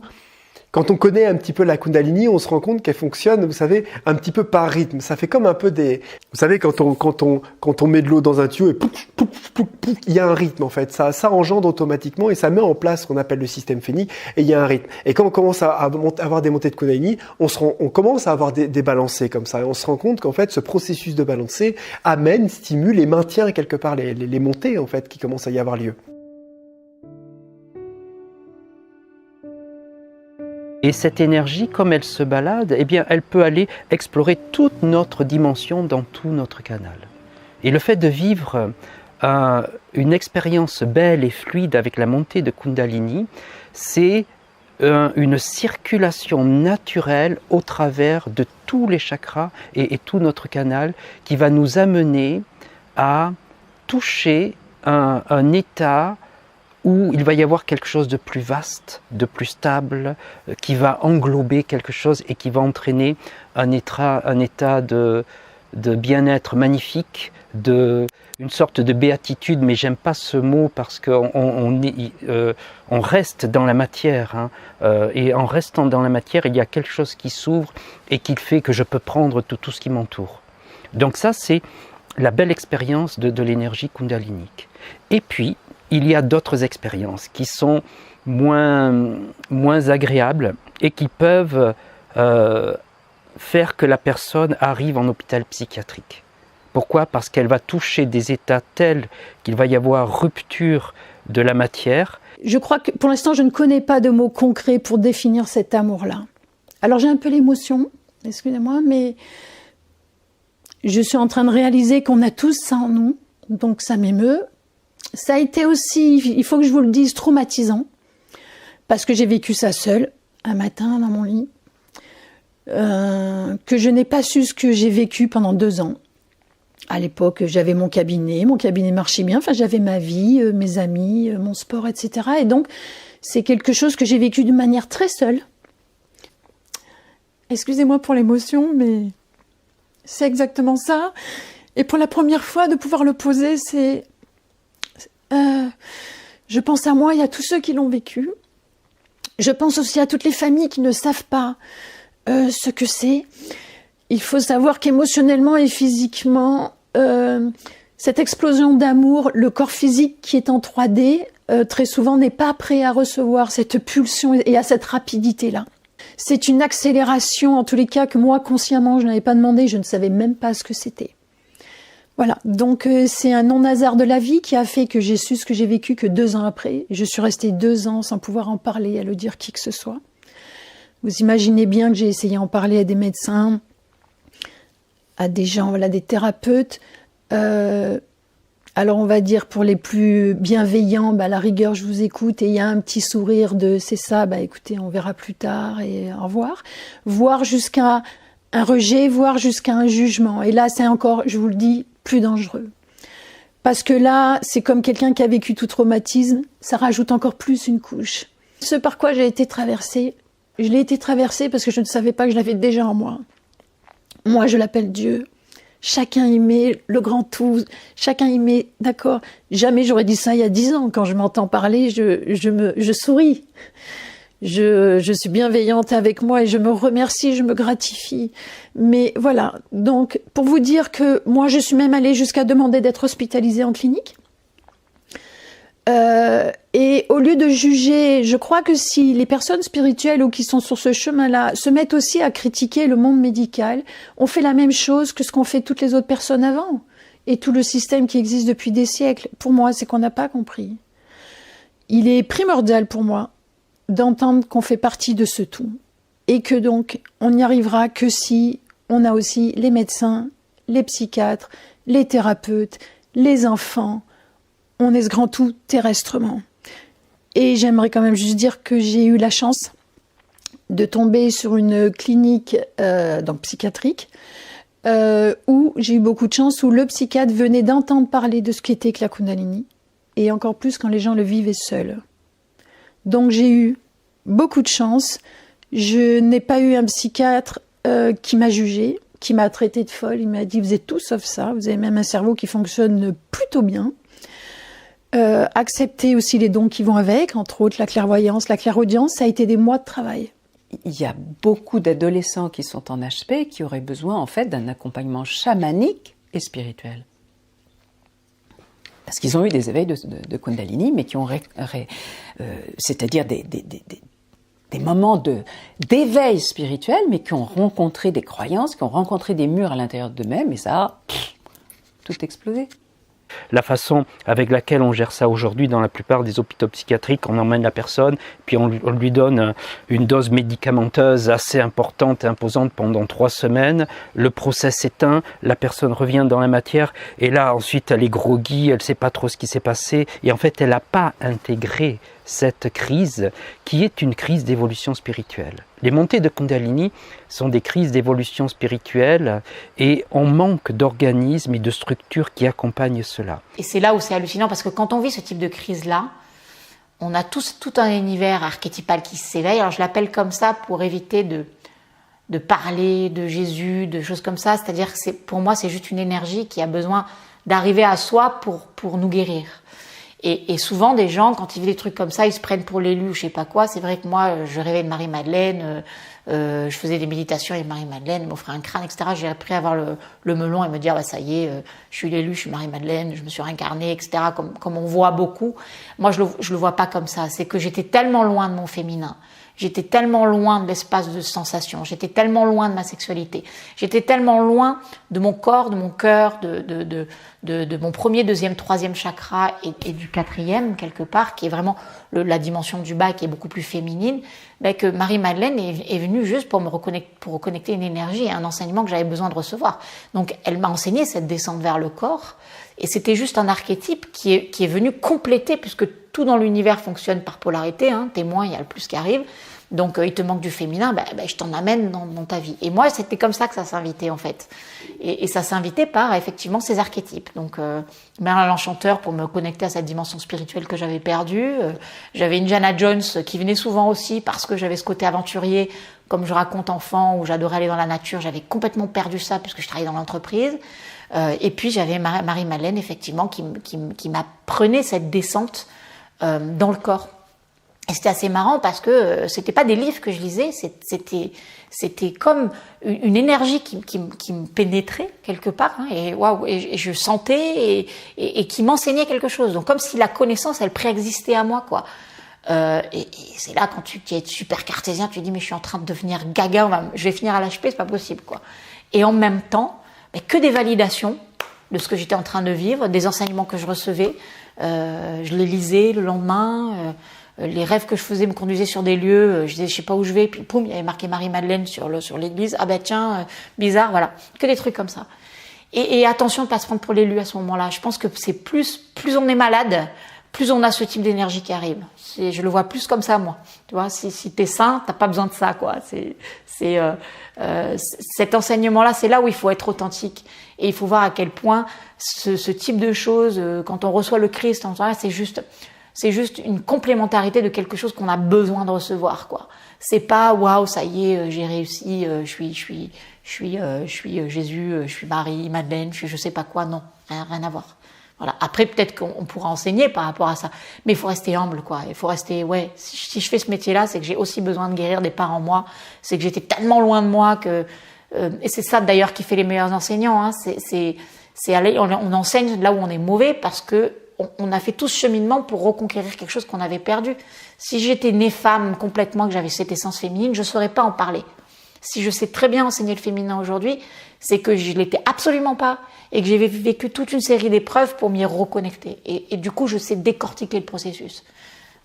quand on connaît un petit peu la Kundalini, on se rend compte qu'elle fonctionne, vous savez, un petit peu par rythme. Ça fait comme un peu vous savez, quand on met de l'eau dans un tuyau et pouf, pouf, pouf, pouf, il y a un rythme en fait. Ça engendre automatiquement et ça met en place ce qu'on appelle le système Feni et il y a un rythme. Et quand on commence à avoir des montées de Kundalini, on commence à avoir des balancés comme ça. Et on se rend compte qu'en fait, ce processus de balancer amène, stimule et maintient quelque part les montées en fait qui commencent à y avoir lieu. Et cette énergie, comme elle se balade, eh bien, elle peut aller explorer toute notre dimension dans tout notre canal. Et le fait de vivre une expérience belle et fluide avec la montée de Kundalini, c'est une circulation naturelle au travers de tous les chakras et tout notre canal qui va nous amener à toucher un état où il va y avoir quelque chose de plus vaste, de plus stable, qui va englober quelque chose et qui va entraîner un état de bien-être magnifique, une sorte de béatitude, mais j'aime pas ce mot parce qu'on reste dans la matière, hein, et en restant dans la matière, il y a quelque chose qui s'ouvre et qui fait que je peux prendre tout ce qui m'entoure. Donc ça, c'est la belle expérience de l'énergie kundalinique. Et puis, il y a d'autres expériences qui sont moins agréables et qui peuvent faire que la personne arrive en hôpital psychiatrique. Pourquoi ? Parce qu'elle va toucher des états tels qu'il va y avoir rupture de la matière. Je crois que pour l'instant, je ne connais pas de mots concrets pour définir cet amour-là. Alors j'ai un peu l'émotion, excusez-moi, mais je suis en train de réaliser qu'on a tous ça en nous, donc ça m'émeut. Ça a été aussi, il faut que je vous le dise, traumatisant, parce que j'ai vécu ça seule, un matin dans mon lit, que je n'ai pas su ce que j'ai vécu pendant 2 ans. À l'époque, j'avais mon cabinet marchait bien, enfin j'avais ma vie, mes amis, mon sport, etc. Et donc, c'est quelque chose que j'ai vécu d'une manière très seule. Excusez-moi pour l'émotion, mais c'est exactement ça. Et pour la première fois, de pouvoir le poser, c'est... je pense à moi et à tous ceux qui l'ont vécu. Je pense aussi à toutes les familles qui ne savent pas ce que c'est. Il faut savoir qu'émotionnellement et physiquement, cette explosion d'amour, le corps physique qui est en 3D, très souvent n'est pas prêt à recevoir cette pulsion et à cette rapidité-là. C'est une accélération, en tous les cas, que moi, consciemment, je n'avais pas demandé, je ne savais même pas ce que c'était. Voilà, donc c'est un non-hasard de la vie qui a fait que j'ai su ce que j'ai vécu que 2 ans après. Je suis restée 2 ans sans pouvoir en parler, à le dire qui que ce soit. Vous imaginez bien que j'ai essayé d'en parler à des médecins, à des gens, voilà, des thérapeutes. Alors on va dire pour les plus bienveillants, à la rigueur je vous écoute et il y a un petit sourire de c'est ça, écoutez on verra plus tard et au revoir. Voire jusqu'à un rejet, voire jusqu'à un jugement. Et là c'est encore, je vous le dis, plus dangereux. Parce que là, c'est comme quelqu'un qui a vécu tout traumatisme, ça rajoute encore plus une couche. Ce par quoi j'ai été traversée, je l'ai été traversée parce que je ne savais pas que je l'avais déjà en moi. Moi, je l'appelle Dieu. Chacun y met le grand tout, chacun y met, d'accord. Jamais j'aurais dit ça il y a 10 ans. Quand je m'entends parler, je souris. Je suis bienveillante avec moi et je me remercie, je me gratifie. Mais voilà, donc pour vous dire que moi je suis même allée jusqu'à demander d'être hospitalisée en clinique. Et au lieu de juger, je crois que si les personnes spirituelles ou qui sont sur ce chemin-là se mettent aussi à critiquer le monde médical, on fait la même chose que ce qu'ont fait toutes les autres personnes avant. Et tout le système qui existe depuis des siècles. Pour moi, c'est qu'on n'a pas compris. Il est primordial pour moi d'entendre qu'on fait partie de ce tout. Et que donc, on n'y arrivera que si on a aussi les médecins, les psychiatres, les thérapeutes, les enfants. On est ce grand tout terrestrement. Et j'aimerais quand même juste dire que j'ai eu la chance de tomber sur une clinique donc psychiatrique où j'ai eu beaucoup de chance, où le psychiatre venait d'entendre parler de ce qu'était que la Kundalini, et encore plus quand les gens le vivaient seuls. Donc j'ai eu beaucoup de chance. Je n'ai pas eu un psychiatre qui m'a jugée, qui m'a traité de folle. Il m'a dit « vous êtes tout sauf ça, vous avez même un cerveau qui fonctionne plutôt bien ». Accepter aussi les dons qui vont avec, entre autres la clairvoyance, la clairaudience, ça a été des mois de travail. Il y a beaucoup d'adolescents qui sont en HP qui auraient besoin en fait d'un accompagnement chamanique et spirituel. Parce qu'ils ont eu des éveils de Kundalini, mais qui ont, c'est-à-dire des moments d'éveil spirituel, mais qui ont rencontré des croyances, qui ont rencontré des murs à l'intérieur d'eux-mêmes, et ça a tout explosé. La façon avec laquelle on gère ça aujourd'hui dans la plupart des hôpitaux psychiatriques, on emmène la personne, puis on lui donne une dose médicamenteuse assez importante et imposante pendant 3 semaines, le process s'éteint, la personne revient dans la matière, et là ensuite elle est groggy, elle ne sait pas trop ce qui s'est passé, et en fait elle n'a pas intégré cette crise qui est une crise d'évolution spirituelle. Les montées de Kundalini sont des crises d'évolution spirituelle et on manque d'organismes et de structures qui accompagnent cela. Et c'est là où c'est hallucinant, parce que quand on vit ce type de crise-là, on a tous tout un univers archétypal qui s'éveille. Alors je l'appelle comme ça pour éviter de parler de Jésus, de choses comme ça. C'est-à-dire que pour moi, c'est juste une énergie qui a besoin d'arriver à soi pour nous guérir. Et souvent, des gens, quand ils vivent des trucs comme ça, ils se prennent pour l'élu ou je sais pas quoi. C'est vrai que moi, je rêvais de Marie-Madeleine, je faisais des méditations avec Marie-Madeleine, m'offrait un crâne, etc. J'ai appris à avoir le melon et me dire, bah, ça y est, je suis l'élu, je suis Marie-Madeleine, je me suis réincarnée, etc. Comme on voit beaucoup. Moi, je le vois pas comme ça. C'est que j'étais tellement loin de mon féminin. J'étais tellement loin de l'espace de sensation, j'étais tellement loin de ma sexualité, j'étais tellement loin de mon corps, de mon cœur, de mon premier, deuxième, troisième chakra et du 4e, quelque part, qui est vraiment la dimension du bas, qui est beaucoup plus féminine, que Marie-Madeleine est venue juste pour reconnecter une énergie et un enseignement que j'avais besoin de recevoir. Donc elle m'a enseigné cette descente vers le corps, et c'était juste un archétype qui est venu compléter, puisque tout dans l'univers fonctionne par polarité, témoin, il y a le plus qui arrive. Donc, il te manque du féminin, je t'en amène dans ta vie. Et moi, c'était comme ça que ça s'invitait, en fait. Et ça s'invitait par, effectivement, ces archétypes. Donc, Merlin l'Enchanteur pour me connecter à cette dimension spirituelle que j'avais perdue. J'avais Indiana Jones qui venait souvent aussi parce que j'avais ce côté aventurier, comme je raconte enfant, où j'adorais aller dans la nature. J'avais complètement perdu ça puisque je travaillais dans l'entreprise. Et puis, j'avais Marie-Madeleine, effectivement, qui m'apprenait cette descente dans le corps. Et c'était assez marrant parce que c'était pas des livres que je lisais, c'était comme une énergie qui me pénétrait quelque part, et waouh, et je sentais et qui m'enseignait quelque chose. Donc comme si la connaissance elle préexistait à moi, quoi. Et c'est là quand tu es super cartésien, tu te dis mais je suis en train de devenir gaga, je vais finir à l'HP, c'est pas possible, quoi. Et en même temps, que des validations de ce que j'étais en train de vivre, des enseignements que je recevais, je les lisais le lendemain. Les rêves que je faisais me conduisaient sur des lieux, je disais je sais pas où je vais, puis poum, il y avait marqué Marie-Madeleine sur l'église, ah tiens, bizarre, voilà, que des trucs comme ça. Et attention de pas se prendre pour l'élu à ce moment-là. Je pense que c'est plus on est malade, plus on a ce type d'énergie qui arrive. Je le vois plus comme ça, moi. Tu vois, si t'es sain, t'as pas besoin de ça, quoi. Cet enseignement-là, c'est là où il faut être authentique. Et il faut voir à quel point ce type de choses, quand on reçoit le Christ, c'est juste une complémentarité de quelque chose qu'on a besoin de recevoir, quoi. C'est pas waouh, ça y est, j'ai réussi, je suis Jésus, je suis Marie, Madeleine, je sais pas quoi, non, rien à voir. Voilà. Après peut-être qu'on pourra enseigner par rapport à ça, mais il faut rester humble, quoi. Il faut rester si je fais ce métier-là, c'est que j'ai aussi besoin de guérir des parts en moi, c'est que j'étais tellement loin de moi que et c'est ça d'ailleurs qui fait les meilleurs enseignants, c'est aller on enseigne là où on est mauvais parce que on a fait tout ce cheminement pour reconquérir quelque chose qu'on avait perdu. Si j'étais née femme complètement, que j'avais cette essence féminine, je ne saurais pas en parler. Si je sais très bien enseigner le féminin aujourd'hui, c'est que je ne l'étais absolument pas et que j'ai vécu toute une série d'épreuves pour m'y reconnecter. Et du coup, je sais décortiquer le processus.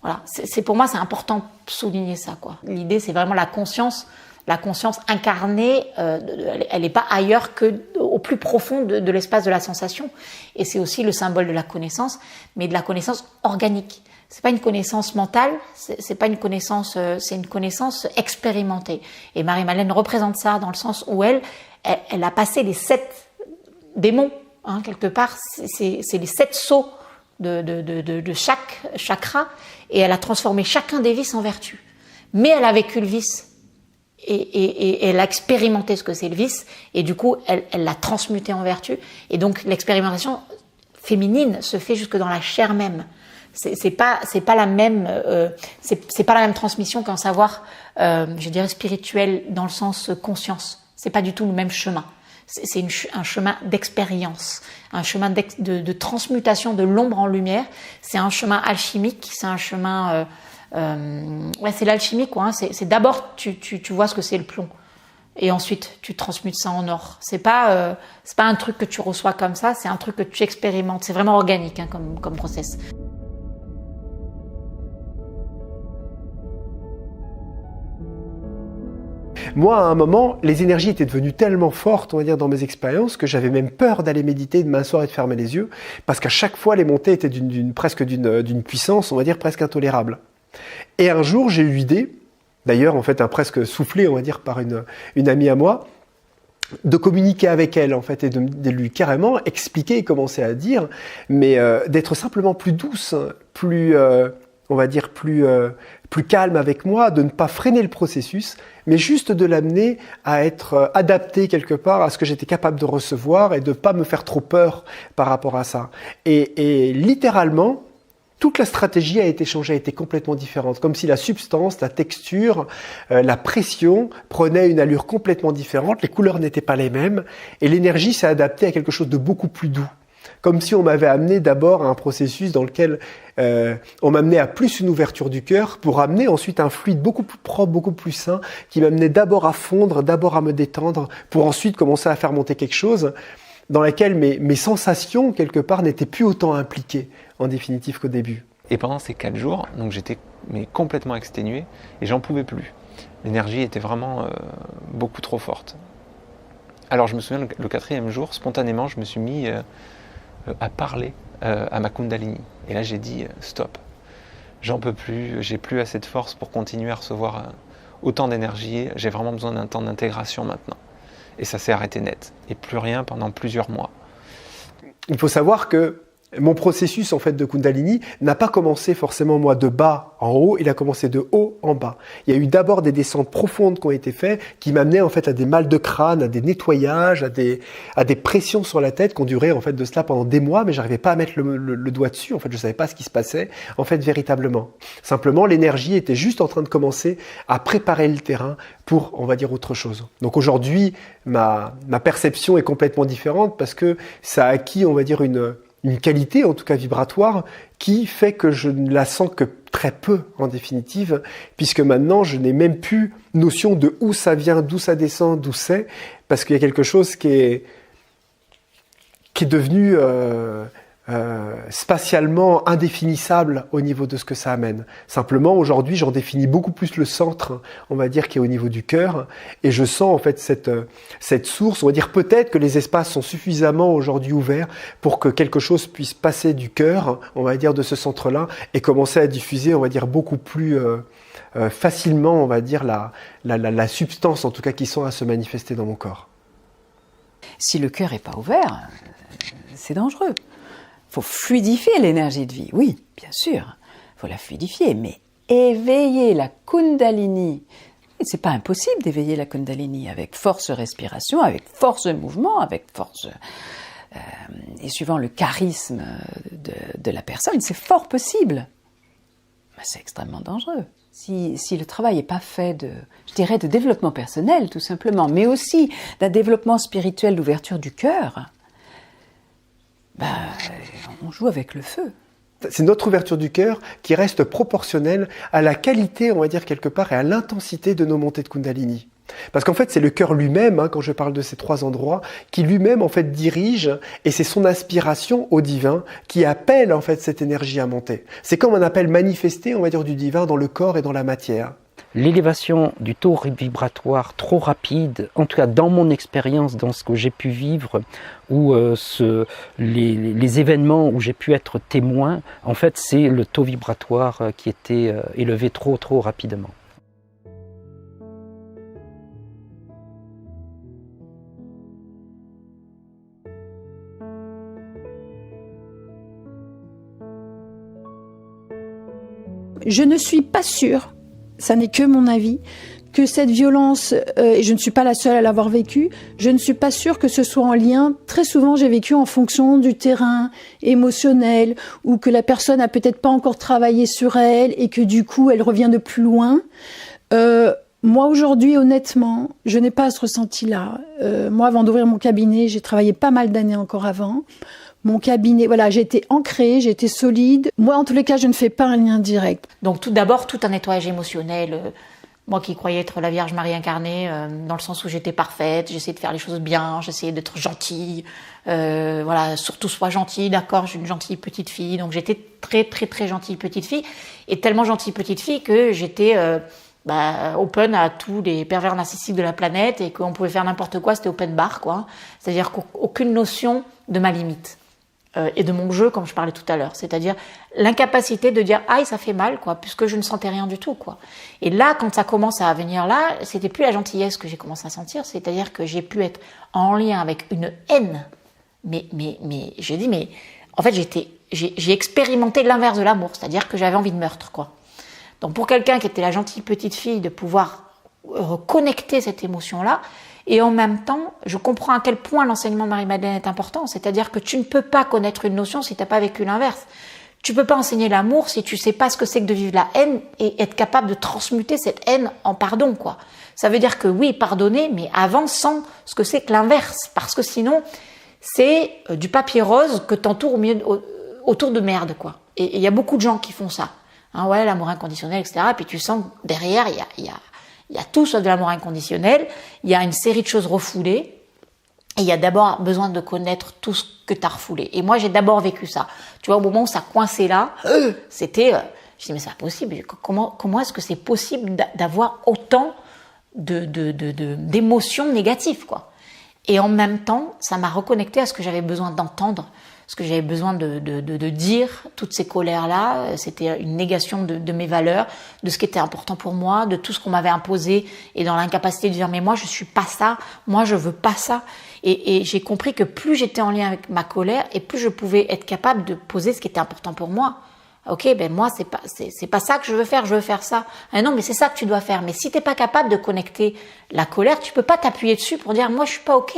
Voilà, pour moi, c'est important de souligner ça, quoi. L'idée, c'est vraiment la conscience incarnée, elle n'est pas ailleurs que au plus profond de l'espace de la sensation. Et c'est aussi le symbole de la connaissance, mais de la connaissance organique. C'est pas une connaissance mentale, c'est pas une connaissance, c'est une connaissance expérimentée. Et Marie-Madeleine représente ça dans le sens où elle a passé les 7 démons, hein, quelque part, c'est les 7 sauts de chaque chakra, et elle a transformé chacun des vices en vertu. Mais elle a vécu le vice. Et elle a expérimenté ce que c'est le vice, et du coup, elle l'a transmuté en vertu. Et donc, l'expérimentation féminine se fait jusque dans la chair même. C'est pas la même, c'est pas la même transmission qu'un savoir, je dirais spirituel dans le sens conscience. C'est pas du tout le même chemin. C'est un chemin d'expérience, un chemin de transmutation de l'ombre en lumière. C'est un chemin alchimique, c'est un chemin c'est l'alchimie, quoi, hein. C'est d'abord tu vois ce que c'est le plomb, et ensuite tu transmutes ça en or. C'est pas un truc que tu reçois comme ça, c'est un truc que tu expérimentes. C'est vraiment organique, hein, comme process. Moi, à un moment, les énergies étaient devenues tellement fortes, on va dire, dans mes expériences, que j'avais même peur d'aller méditer, de m'asseoir et de fermer les yeux, parce qu'à chaque fois, les montées étaient presque d'une puissance, on va dire, presque intolérable. Et un jour, j'ai eu l'idée, d'ailleurs, en fait, presque soufflé, on va dire, par une amie à moi, de communiquer avec elle, en fait, et de lui carrément expliquer et commencer à dire, mais d'être simplement plus douce, plus, on va dire, plus calme avec moi, de ne pas freiner le processus, mais juste de l'amener à être adapté quelque part à ce que j'étais capable de recevoir et de ne pas me faire trop peur par rapport à ça. Et littéralement, toute la stratégie a été changée, a été complètement différente. Comme si la substance, la texture, la pression prenaient une allure complètement différente, les couleurs n'étaient pas les mêmes, et l'énergie s'est adaptée à quelque chose de beaucoup plus doux. Comme si on m'avait amené d'abord à un processus dans lequel on m'amenait à plus une ouverture du cœur pour amener ensuite un fluide beaucoup plus propre, beaucoup plus sain, qui m'amenait d'abord à fondre, d'abord à me détendre, pour ensuite commencer à faire monter quelque chose dans laquelle mes sensations, quelque part, n'étaient plus autant impliquées, en définitive, qu'au début. Et pendant ces 4 jours, donc j'étais complètement exténué et j'en pouvais plus. L'énergie était vraiment beaucoup trop forte. Alors je me souviens, le 4e jour, spontanément, je me suis mis à parler à ma Kundalini. Et là j'ai dit stop, j'en peux plus, j'ai plus assez de force pour continuer à recevoir autant d'énergie, j'ai vraiment besoin d'un temps d'intégration maintenant. Et ça s'est arrêté net, et plus rien pendant plusieurs mois. Il faut savoir que mon processus en fait de Kundalini n'a pas commencé forcément moi de bas en haut, il a commencé de haut en bas. Il y a eu d'abord des descentes profondes qui ont été faites, qui m'amenaient en fait à des mal de crâne, à des nettoyages, à des pressions sur la tête qui ont duré en fait de cela pendant des mois, mais j'arrivais pas à mettre le doigt dessus. En fait, je savais pas ce qui se passait en fait véritablement. Simplement, l'énergie était juste en train de commencer à préparer le terrain pour, on va dire, autre chose. Donc aujourd'hui, ma perception est complètement différente parce que ça a acquis, on va dire, une qualité, en tout cas vibratoire, qui fait que je ne la sens que très peu, en définitive, puisque maintenant, je n'ai même plus notion de où ça vient, d'où ça descend, d'où c'est, parce qu'il y a quelque chose qui est devenu spatialement indéfinissable au niveau de ce que ça amène. Simplement, aujourd'hui, j'en définis beaucoup plus le centre, on va dire, qui est au niveau du cœur, et je sens en fait cette source. On va dire peut-être que les espaces sont suffisamment aujourd'hui ouverts pour que quelque chose puisse passer du cœur, on va dire, de ce centre-là, et commencer à diffuser, on va dire, beaucoup plus facilement, on va dire, la substance, en tout cas, qui sont à se manifester dans mon corps. Si le cœur n'est pas ouvert, c'est dangereux. Il faut fluidifier l'énergie de vie, oui, bien sûr, il faut la fluidifier, mais éveiller la Kundalini, c'est pas impossible d'éveiller la Kundalini avec force respiration, avec force mouvement, avec force, et suivant le charisme de la personne, c'est fort possible, mais c'est extrêmement dangereux. Si le travail n'est pas fait de développement personnel, tout simplement, mais aussi d'un développement spirituel d'ouverture du cœur, on joue avec le feu. C'est notre ouverture du cœur qui reste proportionnelle à la qualité, on va dire quelque part, et à l'intensité de nos montées de Kundalini. Parce qu'en fait, c'est le cœur lui-même, quand je parle de ces 3 endroits, qui lui-même en fait dirige, et c'est son aspiration au divin qui appelle en fait cette énergie à monter. C'est comme un appel manifesté, on va dire, du divin dans le corps et dans la matière. L'élévation du taux vibratoire trop rapide, en tout cas dans mon expérience, dans ce que j'ai pu vivre, ou les événements où j'ai pu être témoin, en fait c'est le taux vibratoire qui était élevé trop rapidement. Je ne suis pas sûre, ça n'est que mon avis, que cette violence, et je ne suis pas la seule à l'avoir vécue, je ne suis pas sûre que ce soit en lien. Très souvent, j'ai vécu en fonction du terrain émotionnel, ou que la personne a peut-être pas encore travaillé sur elle, et que du coup, elle revient de plus loin. Moi, aujourd'hui, honnêtement, je n'ai pas ce ressenti-là. Moi, avant d'ouvrir mon cabinet, j'ai travaillé pas mal d'années encore avant. Mon cabinet, voilà, j'ai été ancrée, j'ai été solide. Moi, en tous les cas, je ne fais pas un lien direct. Donc tout d'abord, tout un nettoyage émotionnel. Moi qui croyais être la Vierge Marie incarnée, dans le sens où j'étais parfaite, j'essayais de faire les choses bien, j'essayais d'être gentille. Voilà, surtout sois gentille, d'accord, je suis une gentille petite fille. Donc j'étais très gentille petite fille. Et tellement gentille petite fille que j'étais open à tous les pervers narcissiques de la planète et qu'on pouvait faire n'importe quoi, c'était open bar, quoi. C'est-à-dire qu'aucune notion de ma limite. Et de mon jeu, comme je parlais tout à l'heure, c'est-à-dire l'incapacité de dire aïe, ça fait mal, quoi, puisque je ne sentais rien du tout, quoi. Et là, quand ça commence à venir là, c'était plus la gentillesse que j'ai commencé à sentir, c'est-à-dire que j'ai pu être en lien avec une haine. Mais j'ai dit, mais en fait, j'ai expérimenté l'inverse de l'amour, c'est-à-dire que j'avais envie de meurtre, quoi. Donc pour quelqu'un qui était la gentille petite fille, de pouvoir reconnecter cette émotion-là. Et en même temps, je comprends à quel point l'enseignement de Marie-Madeleine est important. C'est-à-dire que tu ne peux pas connaître une notion si tu n'as pas vécu l'inverse. Tu peux pas enseigner l'amour si tu sais pas ce que c'est que de vivre la haine et être capable de transmuter cette haine en pardon, quoi. Ça veut dire que oui, pardonner, mais avant, sans ce que c'est que l'inverse. Parce que sinon, c'est du papier rose que t'entoures autour de merde, quoi. Et il y a beaucoup de gens qui font ça. Hein, ouais, l'amour inconditionnel, etc. Et puis tu sens que derrière, il y a tout sauf de l'amour inconditionnel, il y a une série de choses refoulées, et il y a d'abord besoin de connaître tout ce que tu as refoulé. Et moi, j'ai d'abord vécu ça. Tu vois, au moment où ça coinçait là, c'était... je dis, mais c'est pas possible. Comment est-ce que c'est possible d'avoir autant d'émotions négatives, quoi. Et en même temps, ça m'a reconnecté à ce que j'avais besoin d'entendre, ce que j'avais besoin de dire, toutes ces colères-là. C'était une négation de mes valeurs, de ce qui était important pour moi, de tout ce qu'on m'avait imposé, et dans l'incapacité de dire, mais moi je suis pas ça, moi je veux pas ça. Et j'ai compris que plus j'étais en lien avec ma colère, et plus je pouvais être capable de poser ce qui était important pour moi. Ok, ben moi c'est pas ça que je veux faire ça. Ah non, mais c'est ça que tu dois faire. Mais si t'es pas capable de connecter la colère, tu peux pas t'appuyer dessus pour dire moi je suis pas ok.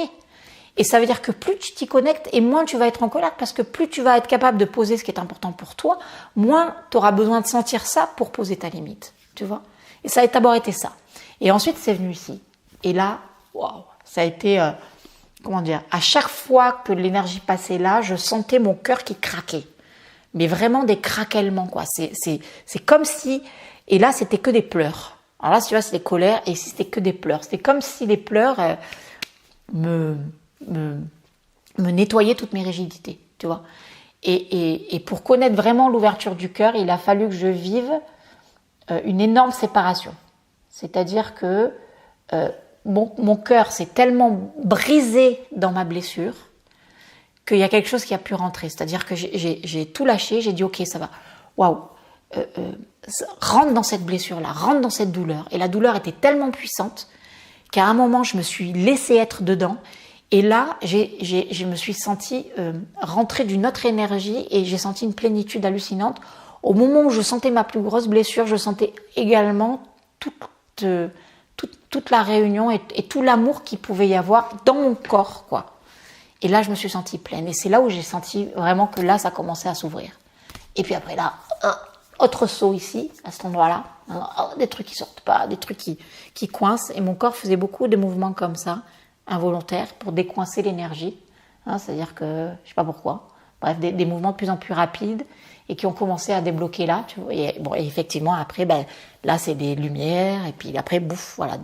Et ça veut dire que plus tu t'y connectes et moins tu vas être en colère, parce que plus tu vas être capable de poser ce qui est important pour toi, moins tu auras besoin de sentir ça pour poser ta limite, tu vois. Et ça a d'abord été ça. Et ensuite c'est venu ici. Et là, waouh, ça a été comment dire, à chaque fois que l'énergie passait là, je sentais mon cœur qui craquait. Mais vraiment des craquements, quoi. C'est comme si, et là c'était que des pleurs. Alors là, tu vois, c'était colère, et ici c'était que des pleurs. C'était comme si les pleurs me nettoyaient toutes mes rigidités, tu vois. Et pour connaître vraiment l'ouverture du cœur, il a fallu que je vive une énorme séparation. C'est-à-dire que mon cœur s'est tellement brisé dans ma blessure qu'il y a quelque chose qui a pu rentrer. C'est-à-dire que j'ai tout lâché, j'ai dit ok, ça va, waouh, rentre dans cette blessure-là, rentre dans cette douleur. Et la douleur était tellement puissante qu'à un moment, je me suis laissée être dedans. Et là, je me suis sentie rentrer d'une autre énergie, et j'ai senti une plénitude hallucinante. Au moment où je sentais ma plus grosse blessure, je sentais également toute la réunion et tout l'amour qu'il pouvait y avoir dans mon corps, quoi. Et là, je me suis sentie pleine. Et c'est là où j'ai senti vraiment que là, ça commençait à s'ouvrir. Et puis après là, autre saut ici, à cet endroit-là. Des trucs qui sortent pas, des trucs qui coincent. Et mon corps faisait beaucoup de mouvements comme ça, involontaires, pour décoincer l'énergie. Hein, c'est-à-dire que, je sais pas pourquoi, bref, des mouvements de plus en plus rapides et qui ont commencé à débloquer là. Tu vois, et effectivement, après, là, c'est des lumières, et puis après, voilà,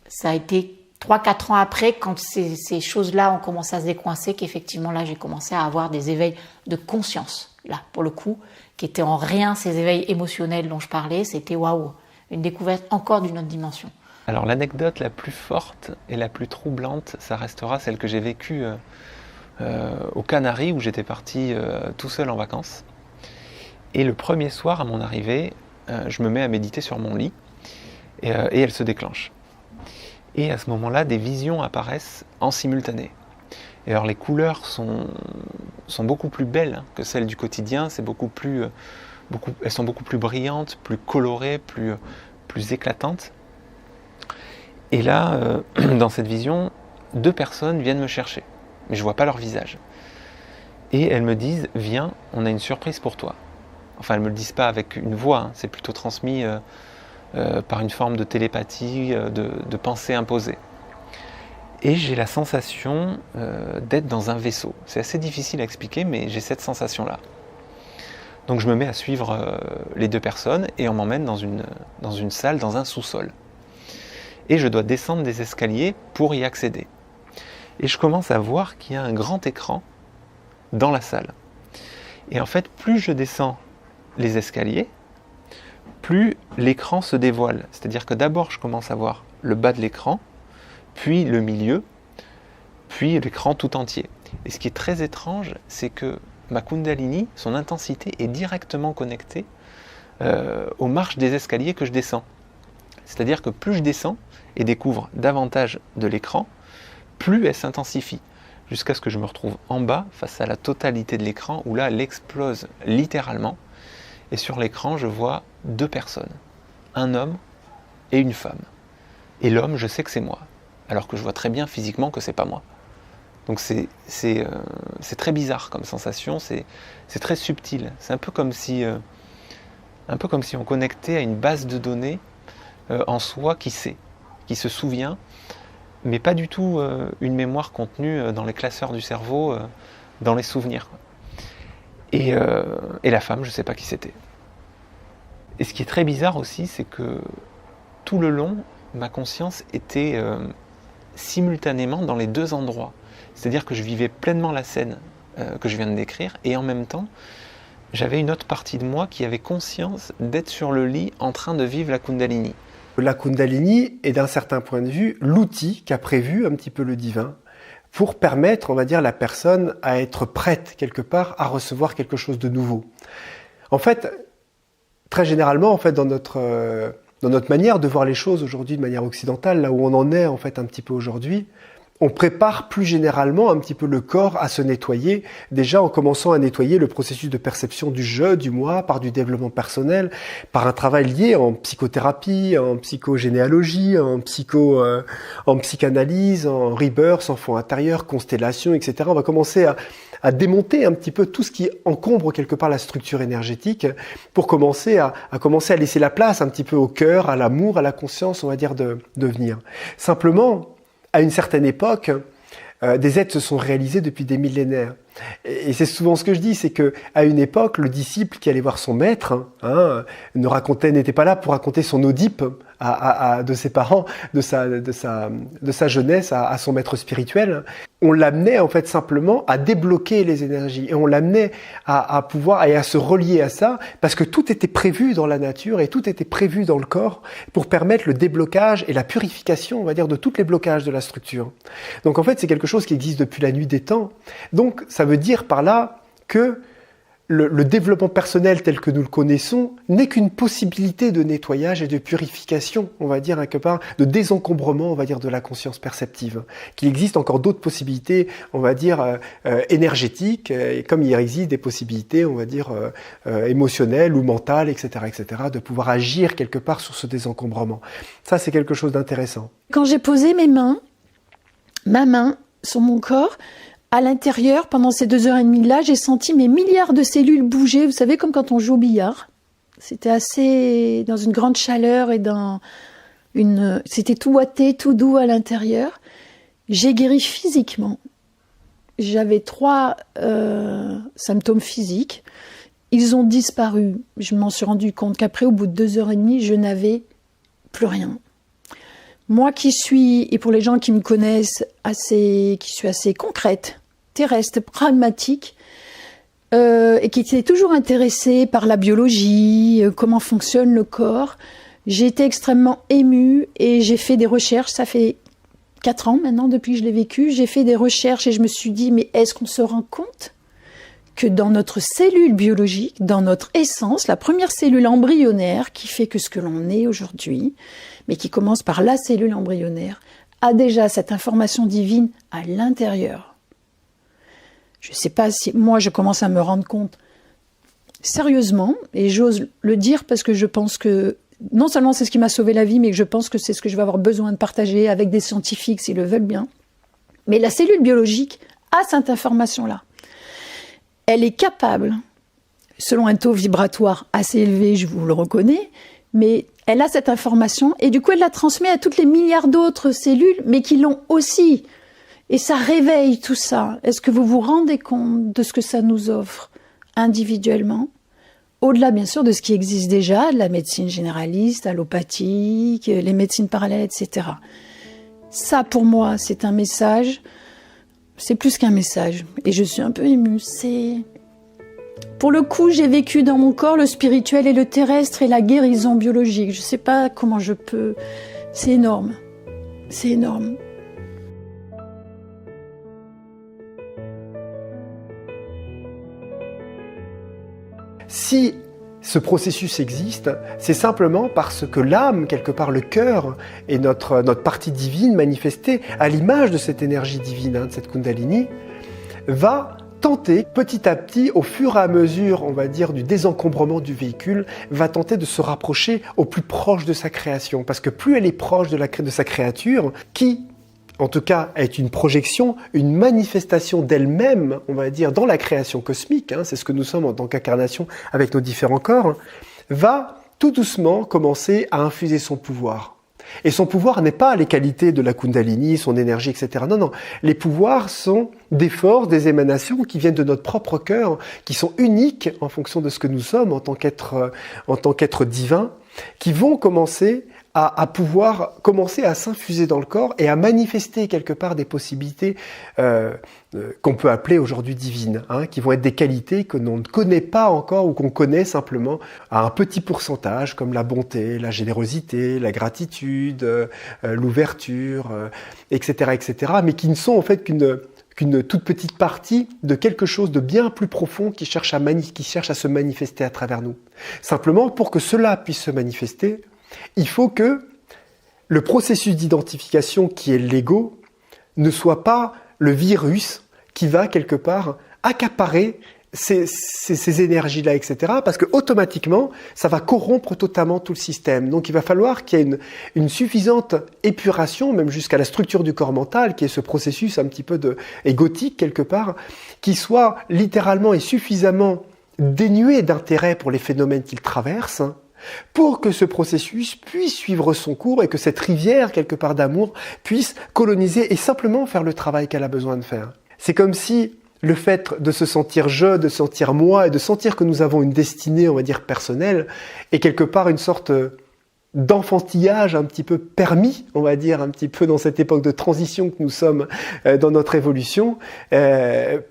ça a été 3-4 ans après, quand ces choses-là ont commencé à se décoincer, qu'effectivement, là, j'ai commencé à avoir des éveils de conscience, là, pour le coup, qui étaient en rien ces éveils émotionnels dont je parlais. C'était waouh, une découverte encore d'une autre dimension. Alors, l'anecdote la plus forte et la plus troublante, ça restera celle que j'ai vécue aux Canaries, où j'étais parti tout seul en vacances. Et le premier soir, à mon arrivée, je me mets à méditer sur mon lit, et elle se déclenche. Et à ce moment-là, des visions apparaissent en simultané. Et alors les couleurs sont beaucoup plus belles que celles du quotidien, elles sont beaucoup plus brillantes, plus colorées, plus éclatantes. Et là, dans cette vision, 2 personnes viennent me chercher, mais je ne vois pas leur visage. Et elles me disent « Viens, on a une surprise pour toi ». Enfin, elles ne me le disent pas avec une voix, c'est plutôt transmis par une forme de télépathie, de pensée imposée. Et j'ai la sensation d'être dans un vaisseau. C'est assez difficile à expliquer, mais j'ai cette sensation-là. Donc je me mets à suivre les 2 personnes et on m'emmène dans une salle, dans un sous-sol. Et je dois descendre des escaliers pour y accéder. Et je commence à voir qu'il y a un grand écran dans la salle. Et en fait, plus je descends les escaliers, plus l'écran se dévoile. C'est-à-dire que d'abord, je commence à voir le bas de l'écran, puis le milieu, puis l'écran tout entier. Et ce qui est très étrange, c'est que ma Kundalini, son intensité est directement connectée aux marches des escaliers que je descends. C'est-à-dire que plus je descends et découvre davantage de l'écran, plus elle s'intensifie, jusqu'à ce que je me retrouve en bas, face à la totalité de l'écran, où là, elle explose littéralement. Et sur l'écran, je vois 2 personnes, un homme et une femme. Et l'homme, je sais que c'est moi, alors que je vois très bien physiquement que c'est pas moi. Donc c'est très bizarre comme sensation, c'est très subtil. C'est un peu comme si on connectait à une base de données en soi qui sait, qui se souvient, mais pas du tout une mémoire contenue dans les classeurs du cerveau, dans les souvenirs. Et la femme, je ne sais pas qui c'était. Et ce qui est très bizarre aussi, c'est que tout le long, ma conscience était simultanément dans les 2 endroits. C'est-à-dire que je vivais pleinement la scène que je viens de décrire, et en même temps, j'avais une autre partie de moi qui avait conscience d'être sur le lit en train de vivre la Kundalini. La Kundalini est d'un certain point de vue l'outil qu'a prévu un petit peu le divin pour permettre, on va dire, la personne à être prête quelque part à recevoir quelque chose de nouveau. En fait, très généralement, en fait, dans notre manière de voir les choses aujourd'hui de manière occidentale, là où on en est en fait un petit peu aujourd'hui, on prépare plus généralement un petit peu le corps à se nettoyer, déjà en commençant à nettoyer le processus de perception du je, du moi, par du développement personnel, par un travail lié en psychothérapie, en psychogénéalogie, en psychanalyse, en rebirth, enfant intérieur, constellation, etc. On va commencer à démonter un petit peu tout ce qui encombre quelque part la structure énergétique pour commencer à laisser la place un petit peu au cœur, à l'amour, à la conscience, on va dire, de venir. Simplement, à une certaine époque, des êtres se sont réalisés depuis des millénaires. Et c'est souvent ce que je dis, c'est que à une époque, le disciple qui allait voir son maître n'était pas là pour raconter son Oedipe de ses parents, de sa jeunesse à son maître spirituel. On l'amenait en fait simplement à débloquer les énergies et on l'amenait à pouvoir et à se relier à ça parce que tout était prévu dans la nature et tout était prévu dans le corps pour permettre le déblocage et la purification, on va dire, de tous les blocages de la structure. Donc en fait, c'est quelque chose qui existe depuis la nuit des temps. Donc ça veut dire par là que le développement personnel tel que nous le connaissons n'est qu'une possibilité de nettoyage et de purification, on va dire, quelque part, de désencombrement, on va dire, de la conscience perceptive. Qu'il existe encore d'autres possibilités, on va dire, énergétiques, et comme il existe des possibilités, on va dire, émotionnelles ou mentales, etc., de pouvoir agir quelque part sur ce désencombrement. Ça, c'est quelque chose d'intéressant. Quand j'ai posé ma main sur mon corps, à l'intérieur, pendant ces 2h30 là, j'ai senti mes milliards de cellules bouger. Vous savez, comme quand on joue au billard. C'était assez dans une grande chaleur et c'était tout ouaté, tout doux à l'intérieur. J'ai guéri physiquement. j'avais 3 symptômes physiques. Ils ont disparu. Je m'en suis rendu compte qu'après, au bout de 2h30, je n'avais plus rien. Moi qui suis, et pour les gens qui me connaissent, qui suis assez concrète, terrestre, pragmatique, et qui était toujours intéressée par la biologie, comment fonctionne le corps, j'ai été extrêmement émue et j'ai fait des recherches. Ça fait 4 ans maintenant depuis que je l'ai vécu. J'ai fait des recherches et je me suis dit, mais est-ce qu'on se rend compte que dans notre cellule biologique, dans notre essence, la première cellule embryonnaire qui fait que ce que l'on est aujourd'hui, mais qui commence par la cellule embryonnaire, a déjà cette information divine à l'intérieur. Je ne sais pas si moi je commence à me rendre compte sérieusement, et j'ose le dire parce que je pense que non seulement c'est ce qui m'a sauvé la vie, mais que je pense que c'est ce que je vais avoir besoin de partager avec des scientifiques s'ils le veulent bien. Mais la cellule biologique a cette information-là. Elle est capable, selon un taux vibratoire assez élevé, je vous le reconnais, mais elle a cette information et du coup elle la transmet à toutes les milliards d'autres cellules, mais qui l'ont aussi. Et ça réveille tout ça. Est-ce que vous vous rendez compte de ce que ça nous offre individuellement ? Au-delà, bien sûr, de ce qui existe déjà, de la médecine généraliste, allopathique, les médecines parallèles, etc. Ça, pour moi, c'est un message. C'est plus qu'un message. Et je suis un peu émue. Pour le coup, j'ai vécu dans mon corps le spirituel et le terrestre et la guérison biologique. Je ne sais pas comment je peux... C'est énorme. C'est énorme. Si ce processus existe, c'est simplement parce que l'âme, quelque part le cœur, et notre partie divine manifestée à l'image de cette énergie divine, de cette Kundalini, va tenter petit à petit, au fur et à mesure, on va dire, du désencombrement du véhicule, va tenter de se rapprocher au plus proche de sa création. Parce que plus elle est proche de sa créature, qui, en tout cas, est une projection, une manifestation d'elle-même, on va dire, dans la création cosmique, c'est ce que nous sommes en tant qu'incarnation avec nos différents corps, va tout doucement commencer à infuser son pouvoir. Et son pouvoir n'est pas les qualités de la Kundalini, son énergie, etc. Non, non. Les pouvoirs sont des forces, des émanations qui viennent de notre propre cœur, qui sont uniques en fonction de ce que nous sommes en tant qu'être divin, qui vont commencer à pouvoir commencer à s'infuser dans le corps et à manifester quelque part des possibilités qu'on peut appeler aujourd'hui divines, qui vont être des qualités que l'on ne connaît pas encore ou qu'on connaît simplement à un petit pourcentage, comme la bonté, la générosité, la gratitude, l'ouverture, etc., etc., mais qui ne sont en fait qu'une toute petite partie de quelque chose de bien plus profond qui cherche à se manifester à travers nous. Simplement, pour que cela puisse se manifester, il faut que le processus d'identification qui est l'ego ne soit pas le virus qui va quelque part accaparer ces énergies-là, etc. Parce que automatiquement, ça va corrompre totalement tout le système. Donc il va falloir qu'il y ait une suffisante épuration, même jusqu'à la structure du corps mental, qui est ce processus un petit peu égotique quelque part, qui soit littéralement et suffisamment dénué d'intérêt pour les phénomènes qu'il traverse, pour que ce processus puisse suivre son cours et que cette rivière, quelque part d'amour, puisse coloniser et simplement faire le travail qu'elle a besoin de faire. C'est comme si le fait de se sentir je, de se sentir moi et de sentir que nous avons une destinée, on va dire, personnelle, est quelque part une sorte d'enfantillage un petit peu permis, on va dire, un petit peu dans cette époque de transition que nous sommes dans notre évolution,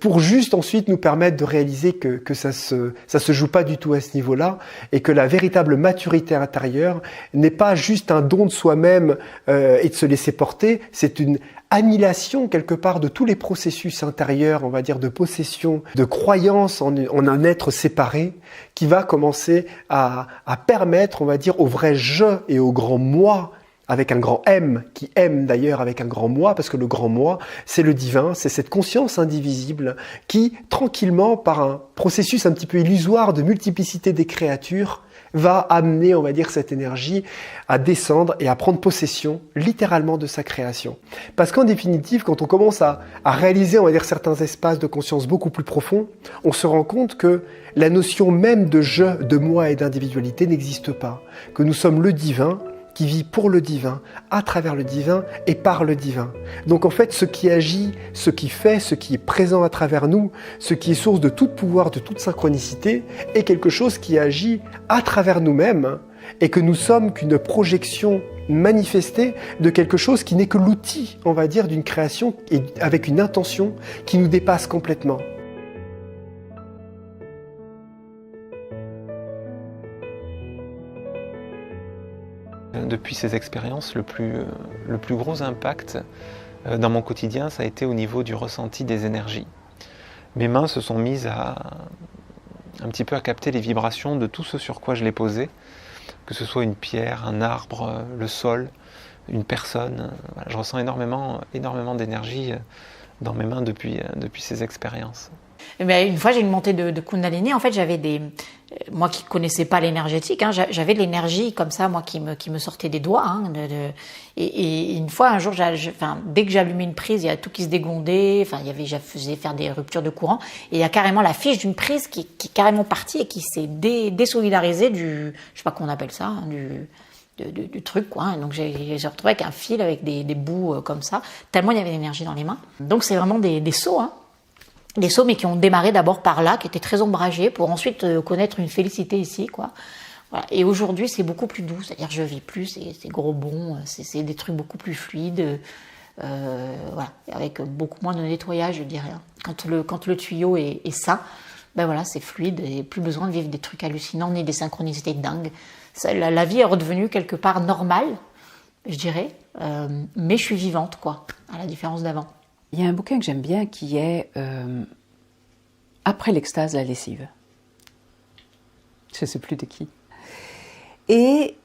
pour juste ensuite nous permettre de réaliser que ça se joue pas du tout à ce niveau-là et que la véritable maturité intérieure n'est pas juste un don de soi-même et de se laisser porter, c'est une annihilation quelque part de tous les processus intérieurs, on va dire, de possession, de croyance en un être séparé, qui va commencer à permettre, on va dire, au vrai je et au grand moi, avec un grand M, qui aime d'ailleurs avec un grand moi, parce que le grand moi, c'est le divin, c'est cette conscience indivisible qui, tranquillement, par un processus un petit peu illusoire de multiplicité des créatures, va amener, on va dire, cette énergie à descendre et à prendre possession, littéralement, de sa création. Parce qu'en définitive, quand on commence à réaliser, on va dire, certains espaces de conscience beaucoup plus profonds, on se rend compte que la notion même de je, de moi et d'individualité n'existe pas. Que nous sommes le divin qui vit pour le divin, à travers le divin et par le divin. Donc en fait, ce qui agit, ce qui fait, ce qui est présent à travers nous, ce qui est source de tout pouvoir, de toute synchronicité, est quelque chose qui agit à travers nous-mêmes et que nous sommes qu'une projection manifestée de quelque chose qui n'est que l'outil, on va dire, d'une création et avec une intention qui nous dépasse complètement. Depuis ces expériences, le plus gros impact dans mon quotidien, ça a été au niveau du ressenti des énergies. Mes mains se sont mises un petit peu à capter les vibrations de tout ce sur quoi je les posais, que ce soit une pierre, un arbre, le sol, une personne. Voilà, je ressens énormément d'énergie dans mes mains depuis ces expériences. Mais une fois, j'ai une montée de Kundalini. En fait, j'avais moi qui connaissais pas l'énergétique, j'avais de l'énergie comme ça, moi qui me sortait des doigts. Et une fois, un jour, dès que j'allumais une prise, il y a tout qui se dégondait. Je faisais faire des ruptures de courant. Et il y a carrément la fiche d'une prise qui est carrément partie et qui s'est désolidarisée je sais pas comment on appelle ça, du truc, quoi. Donc j'ai retrouvé avec un fil avec des bouts comme ça, tellement il y avait d'énergie dans les mains. Donc c'est vraiment des sauts, Des sauts, mais qui ont démarré d'abord par là, qui étaient très ombragés, pour ensuite connaître une félicité ici, quoi. Voilà. Et aujourd'hui, c'est beaucoup plus doux, c'est-à-dire je vis plus, c'est gros bons, c'est des trucs beaucoup plus fluides, voilà, avec beaucoup moins de nettoyage, je dirais. Quand le tuyau est sain, ben voilà, c'est fluide et plus besoin de vivre des trucs hallucinants ni des synchronicités dingues. La vie est redevenue quelque part normale, je dirais, mais je suis vivante, quoi, à la différence d'avant. Il y a un bouquin que j'aime bien qui est Après l'extase, la lessive. Je ne sais plus de qui. Et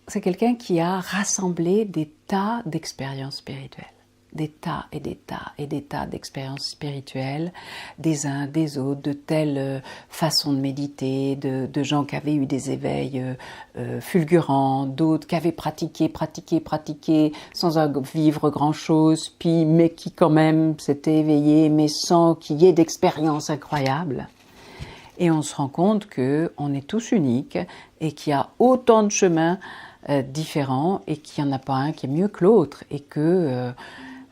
c'est quelqu'un qui a rassemblé des tas d'expériences spirituelles. Des tas et des tas et des tas d'expériences spirituelles, des uns, des autres, de telles façons de méditer, de gens qui avaient eu des éveils fulgurants, d'autres qui avaient pratiqué sans vivre grand-chose, mais qui quand même s'étaient éveillés, mais sans qu'il y ait d'expériences incroyables. Et on se rend compte qu'on est tous uniques et qu'il y a autant de chemins différents et qu'il n'y en a pas un qui est mieux que l'autre et que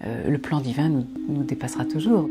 le plan divin nous dépassera toujours.